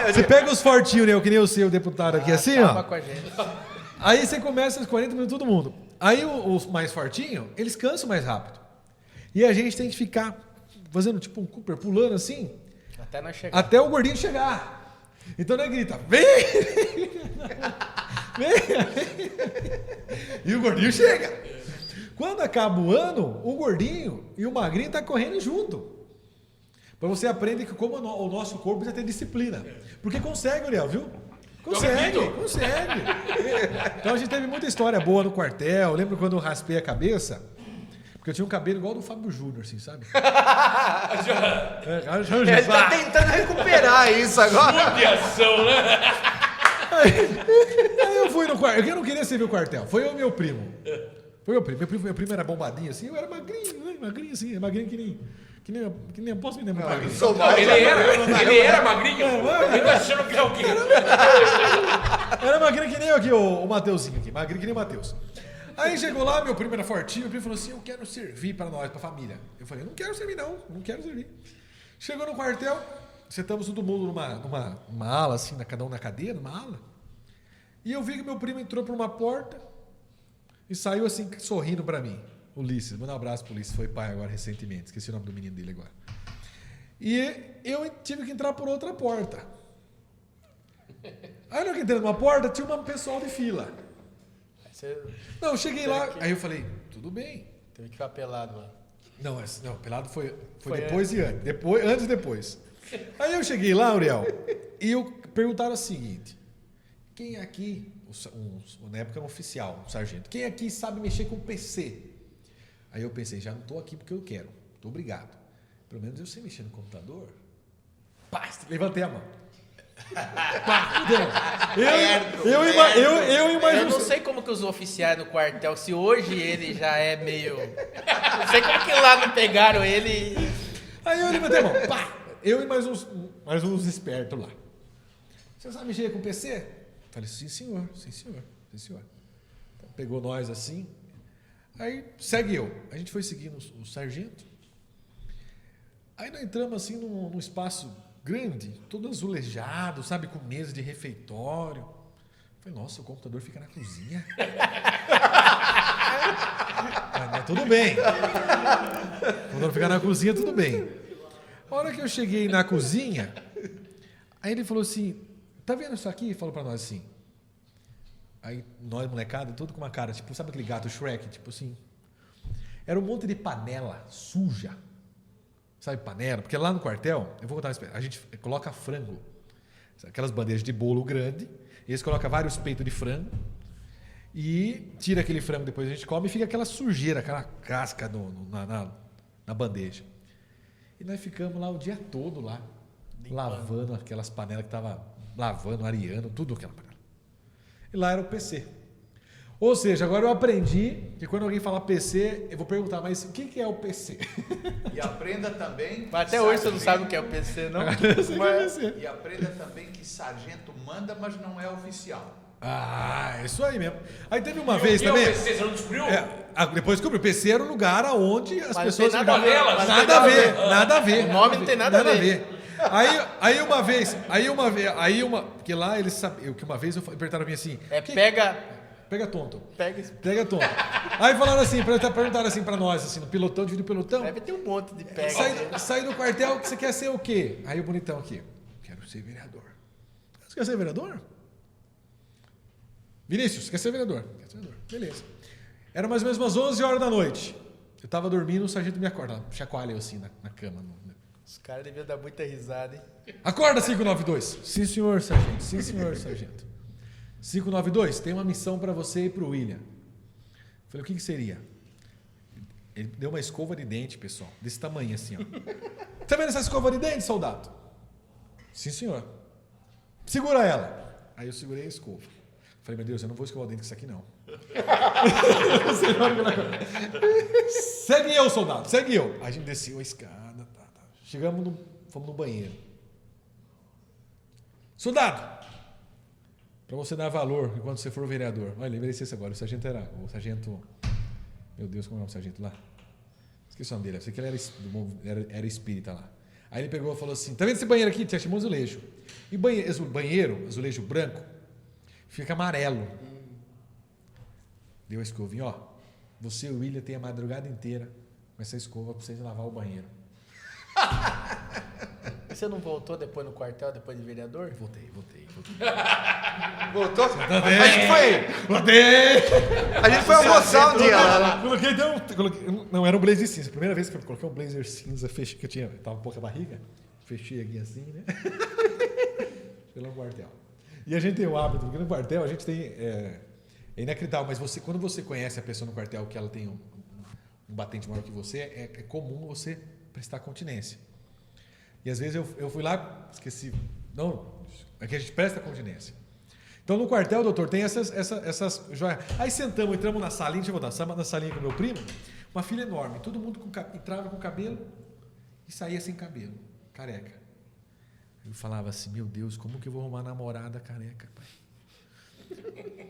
Você pega os fortinhos, né, que nem o seu deputado aqui, assim, ó. Com a gente. Aí você começa os 40 minutos todo mundo. Aí os mais fortinhos, eles cansam mais rápido. E a gente tem que ficar fazendo tipo um Cooper, pulando assim. Até nós chegar. Até o gordinho chegar. Então nós grita, vem! Vem! E o gordinho chega. Quando acaba o ano, o gordinho e o magrinho estão correndo junto. Para você aprender que como o nosso corpo precisa ter disciplina. Porque consegue, Uriel, viu? Consegue. Então a gente teve muita história boa no quartel. Eu lembro quando eu raspei a cabeça, porque eu tinha um cabelo igual do Fábio Júnior, assim, sabe? Ele tá tentando recuperar isso agora. Judiação, né? Aí eu fui no quartel. Eu não queria servir o quartel. Foi o meu primo. Foi meu primo era bombadinho assim, eu era magrinho, né? Magrinho assim, magrinho que nem posso me lembrar. Ele era magrinho? Ele tá achando que é o quê? Era magrinho que nem eu aqui, o Mateuzinho aqui, magrinho que nem o Mateus. Aí chegou lá, meu primo era fortinho, meu primo falou assim, eu quero servir para nós, para a família. Eu falei, não quero servir não quero servir. Chegou no quartel, sentamos todo mundo numa ala, assim, cada um na cadeira, numa ala. E eu vi que meu primo entrou por uma porta e saiu assim, sorrindo para mim. Ulisses, manda um abraço pro Ulisses, foi pai agora recentemente, esqueci o nome do menino dele agora. E eu tive que entrar por outra porta. Aí eu entrei numa porta, tinha um pessoal de fila. Não, eu cheguei lá, aí eu falei, tudo bem. Teve que ficar pelado lá. Não, pelado foi depois e antes. Antes e depois. Aí eu cheguei lá, Uriel, e perguntaram o seguinte, quem aqui, na época era um oficial, um sargento, quem aqui sabe mexer com PC? Aí eu pensei, já não estou aqui porque eu quero. Muito obrigado. Pelo menos eu sei mexer no computador. Pá, levantei a mão. Pá, eu não sei como que os oficiais no quartel, se hoje ele já é meio... Não sei como que lá não pegaram ele. Aí eu levantei a mão. Pá, eu e mais uns espertos lá. Você sabe mexer com PC? Falei, sim senhor. Então, pegou nós assim... Aí segue eu. A gente foi seguindo o sargento. Aí nós entramos assim num espaço grande, todo azulejado, sabe, com mesa de refeitório. Falei, nossa, o computador fica na cozinha. Mas tudo bem. O computador fica na cozinha, tudo bem. A hora que eu cheguei na cozinha, aí ele falou assim, tá vendo isso aqui? Falou pra nós assim. Aí nós, molecada, tudo com uma cara, tipo, sabe aquele gato Shrek? Tipo assim. Era um monte de panela suja. Sabe, panela? Porque lá no quartel, eu vou contar uma experiência, a gente coloca frango. Aquelas bandejas de bolo grande, e eles colocam vários peitos de frango, e tira aquele frango, depois a gente come, e fica aquela sujeira, aquela casca na bandeja. E nós ficamos lá o dia todo lá, lavando aquelas panelas que estavam lavando, areando, tudo aquela panela. E lá era o PC. Ou seja, agora eu aprendi que quando alguém falar PC, eu vou perguntar, mas o que é o PC? E aprenda também... Mas até hoje você não sabe o que é o PC, não? E aprenda também que sargento manda, mas não é oficial. Ah, isso aí mesmo. Aí teve uma vez E o também... PC, você não descobriu? Depois descobri, o PC era o lugar onde as Mas pessoas... não tem nada a ver, ligavam. mas Nada a ver, nada a ver. O nome não tem nada a ver. Porque lá eles sabiam, que uma vez perguntaram a mim assim... Pega tonto. Pega tonto. Aí falaram assim, perguntaram assim pra nós, assim, no pelotão, dividiu o pelotão. Deve ter um monte de pega. Sai do quartel, que você quer ser o quê? Aí o bonitão aqui, quero ser vereador. Você quer ser vereador? Vinícius, quer ser vereador? Quer ser vereador. Beleza. Era mais ou menos umas 11 horas da noite. Eu tava dormindo, o sargento me acorda, chacoalha eu assim na cama. Os caras deviam dar muita risada, hein? Acorda, 592. Sim, senhor, sargento. Sim, senhor, sargento. 592, tem uma missão para você e para o William. Falei, o que seria? Ele deu uma escova de dente, pessoal, desse tamanho assim, ó. Tá vendo essa escova de dente, soldado? Sim, senhor. Segura ela. Aí eu segurei a escova. Falei, meu Deus, eu não vou escovar o dente com isso aqui, não. Segue eu, soldado, segue eu. Aí a gente desceu a escada, fomos no banheiro. Soldado! Para você dar valor enquanto você for vereador. Olha, lembrei disso agora. O sargento. Meu Deus, como é o sargento lá? Esqueci o nome dele. Eu sei que ele era espírita lá. Aí ele pegou e falou assim: tá vendo esse banheiro aqui? Tinha chamado azulejo. E banheiro, azulejo branco, fica amarelo. Deu a escovinha, ó. Você e o William tem a madrugada inteira com essa escova para vocês lavar o banheiro. Você não voltou depois no quartel, depois de vereador? Voltei. Voltou? Voltei. A gente foi almoçar um dia lá. Não, era um blazer cinza. Primeira vez que eu coloquei um blazer cinza, fechei, que eu tava um pouco a barriga, fechei aqui assim, né? Pelo quartel. E a gente tem o hábito, porque no quartel a gente tem... É inacreditável, mas quando você conhece a pessoa no quartel, que ela tem um batente maior que você, é comum você prestar continência. E às vezes eu fui lá, esqueci. Não, é que a gente presta continência. Então no quartel, doutor, tem essas joias. Aí entramos na salinha, deixa eu voltar, na salinha com meu primo, uma fila enorme, todo mundo entrava com cabelo e saía sem cabelo, careca. Eu falava assim, meu Deus, como que eu vou arrumar namorada careca, pai?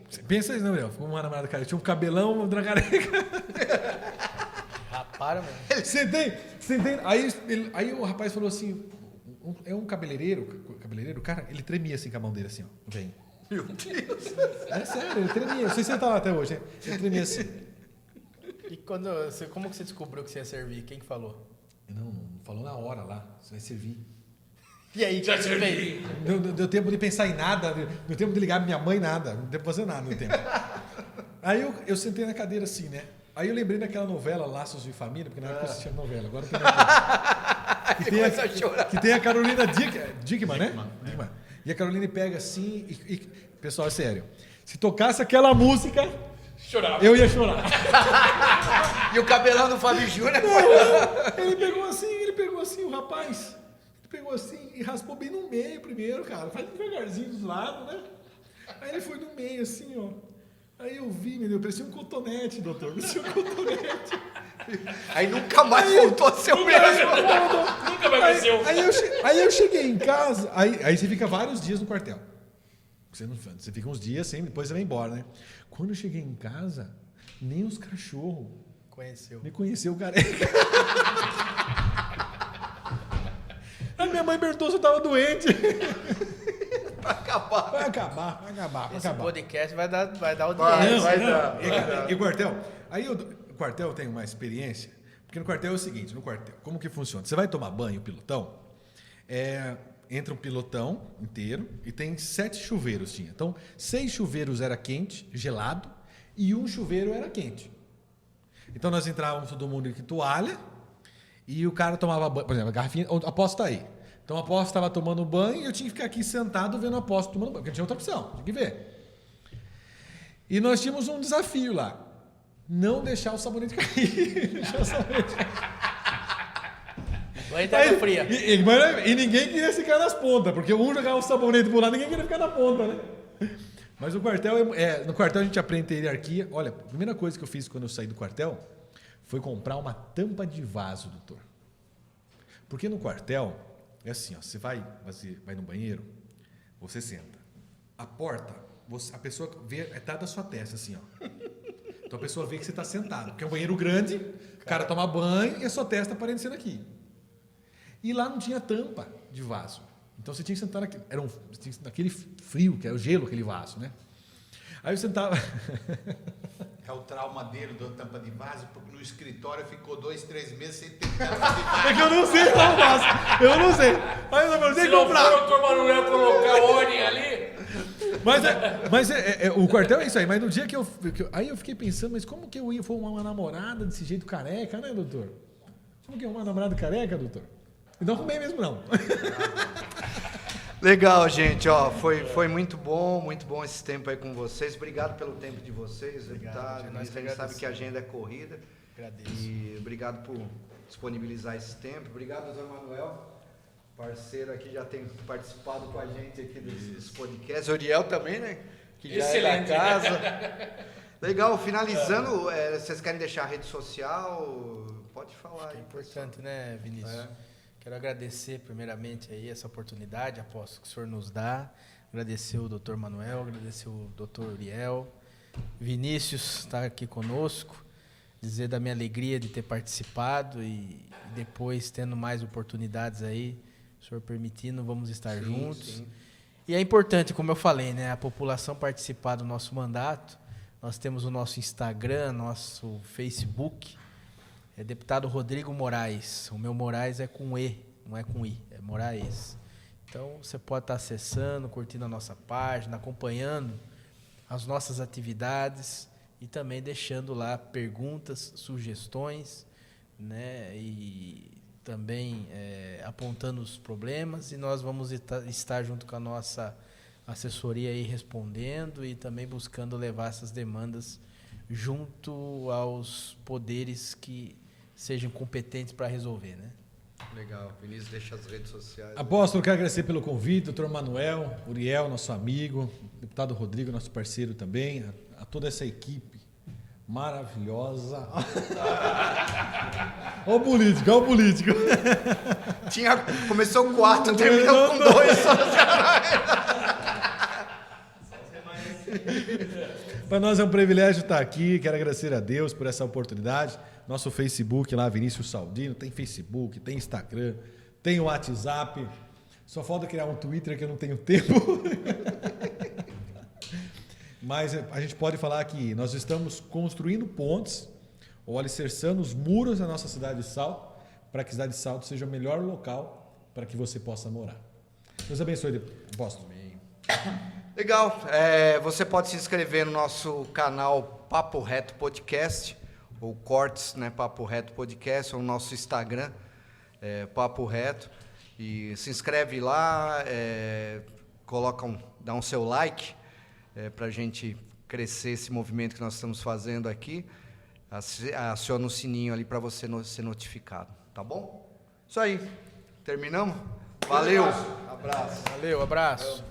Você pensa isso, não, Léo? Vou arrumar namorada careca. Tinha um cabelão, outra careca. Para, mano. Sentei. Aí o rapaz falou assim, é um cabeleireiro, cara, ele tremia assim com a mão dele, assim, ó, vem. Meu Deus. É sério, ele tremia, não sei se ele tá lá até hoje, né? Ele tremia assim. E como que você descobriu que você ia servir? Quem que falou? Não falou na hora lá, você vai servir. E aí, Já o que você servi. fez? Não deu tempo de pensar em nada, não deu tempo de ligar pra minha mãe, nada, não deu pra fazer nada no tempo. Aí eu sentei na cadeira assim, né? Aí eu lembrei daquela novela Laços de Família, porque na época eu assistia novela, agora que tem a Carolina Dickmann, né? Dickmann. E a Carolina pega assim e pessoal, é sério, se tocasse aquela música, Chorava. eu ia chorar. E o cabelão do Fábio Júnior? Ele pegou assim, o rapaz, ele pegou assim e raspou bem no meio primeiro, cara, faz devagarzinho dos lados, né? Aí ele foi no meio assim, ó. Aí eu vi, meu Deus, parecia um cotonete, doutor. Parecia um cotonete. Aí nunca mais voltou a ser o mesmo. Nunca vai vencer. Aí eu cheguei em casa, aí você fica vários dias no quartel. Você fica uns dias assim, depois você vai embora, né? Quando eu cheguei em casa, nem os cachorros me conheceu careca. A minha mãe perguntou se eu tava doente. Vai acabar. Esse podcast vai dar audiência. Vai dar. E o quartel? Aí o quartel tem uma experiência, porque no quartel é o seguinte, como que funciona? Você vai tomar banho, pilotão, entra um pilotão inteiro e tem 7 chuveiros tinha. Então, 6 chuveiros era quente, gelado, e um chuveiro era quente. Então nós entrávamos todo mundo com toalha E o cara tomava banho, por exemplo, a garrafinha, a Posse tá aí. Então a Posse estava tomando banho e eu tinha que ficar aqui sentado vendo a Posse tomando banho, porque não tinha outra opção, tinha que ver. E nós tínhamos um desafio lá. Não deixar o sabonete cair. Deixar o sabonete cair. Banho de água fria. E ninguém queria ficar nas pontas, porque um jogava o sabonete por lá, ninguém queria ficar na ponta, né? Mas no quartel a gente aprende hierarquia. Olha, a primeira coisa que eu fiz quando eu saí do quartel foi comprar uma tampa de vaso, doutor. Porque no quartel, é assim, ó, você vai no banheiro, você senta. A porta, a pessoa vê, tá da sua testa, assim, ó. Então a pessoa vê que você está sentado, porque é um banheiro grande, o cara toma banho e a sua testa aparecendo aqui. E lá não tinha tampa de vaso. Então você tinha que sentar naquele frio, que é o gelo, aquele vaso, né? Aí eu sentava... É o trauma dele da tampa de vaso, porque no escritório ficou 2-3 meses sem ter tampa de vaso. É que eu não sei lá o vaso. Eu não sei. Aí eu falei, tem Se que não comprar. for o doutor Manuel colocar ordem ali... Mas o quartel é isso aí. Mas no dia que eu... Aí eu fiquei pensando, mas como que eu ia for uma namorada desse jeito careca, né, doutor? Como que é uma namorada careca, doutor? E não arrumei mesmo, não. Legal, gente, ó, foi muito bom esse tempo aí com vocês. Obrigado pelo tempo de vocês, deputado. A gente sabe que a agenda é corrida. Agradeço. E obrigado por disponibilizar esse tempo. Obrigado, doutor Manuel, parceiro aqui, já tem participado com a gente aqui dos podcasts. Uriel também, né? Que já Excelente. é da casa. Legal, finalizando, vocês querem deixar a rede social? Pode falar aí. É importante, né, Vinícius? Quero agradecer primeiramente aí essa oportunidade, apóstolo, que o senhor nos dá. Agradecer o doutor Manuel, agradecer o doutor Uriel. Vinícius está aqui conosco. Dizer da minha alegria de ter participado e depois tendo mais oportunidades aí, o senhor permitindo, vamos estar juntos. Sim. E é importante, como eu falei, né, a população participar do nosso mandato. Nós temos o nosso Instagram, nosso Facebook. É deputado Rodrigo Moraes. O meu Moraes é com E, não é com I, é Moraes. Então, você pode estar acessando, curtindo a nossa página, acompanhando as nossas atividades e também deixando lá perguntas, sugestões, né? E também apontando os problemas. E nós vamos estar junto com a nossa assessoria aí respondendo e também buscando levar essas demandas junto aos poderes que sejam competentes para resolver, né? Legal, Vinícius, deixa as redes sociais. Apóstolo, quero agradecer pelo convite, doutor Manuel, Uriel, nosso amigo, deputado Rodrigo, nosso parceiro também, a toda essa equipe maravilhosa. Olha o político, olha o político. Começou com 4, terminou com 2. Para nós é um privilégio estar aqui, quero agradecer a Deus por essa oportunidade. Nosso Facebook lá, Vinícius Saldino, tem Facebook, tem Instagram, tem o WhatsApp. Só falta criar um Twitter que eu não tenho tempo. Mas a gente pode falar que nós estamos construindo pontes ou alicerçando os muros da nossa cidade de Salto para que a cidade de Salto seja o melhor local para que você possa morar. Deus abençoe, apóstolo. Legal, você pode se inscrever no nosso canal Papo Reto Podcast, ou Cortes, né, Papo Reto Podcast, ou no nosso Instagram, Papo Reto, e se inscreve lá, dá um seu like, para a gente crescer esse movimento que nós estamos fazendo aqui, aciona o sininho ali para você ser notificado, tá bom? Isso aí, terminamos? Valeu, abraço. Valeu, abraço.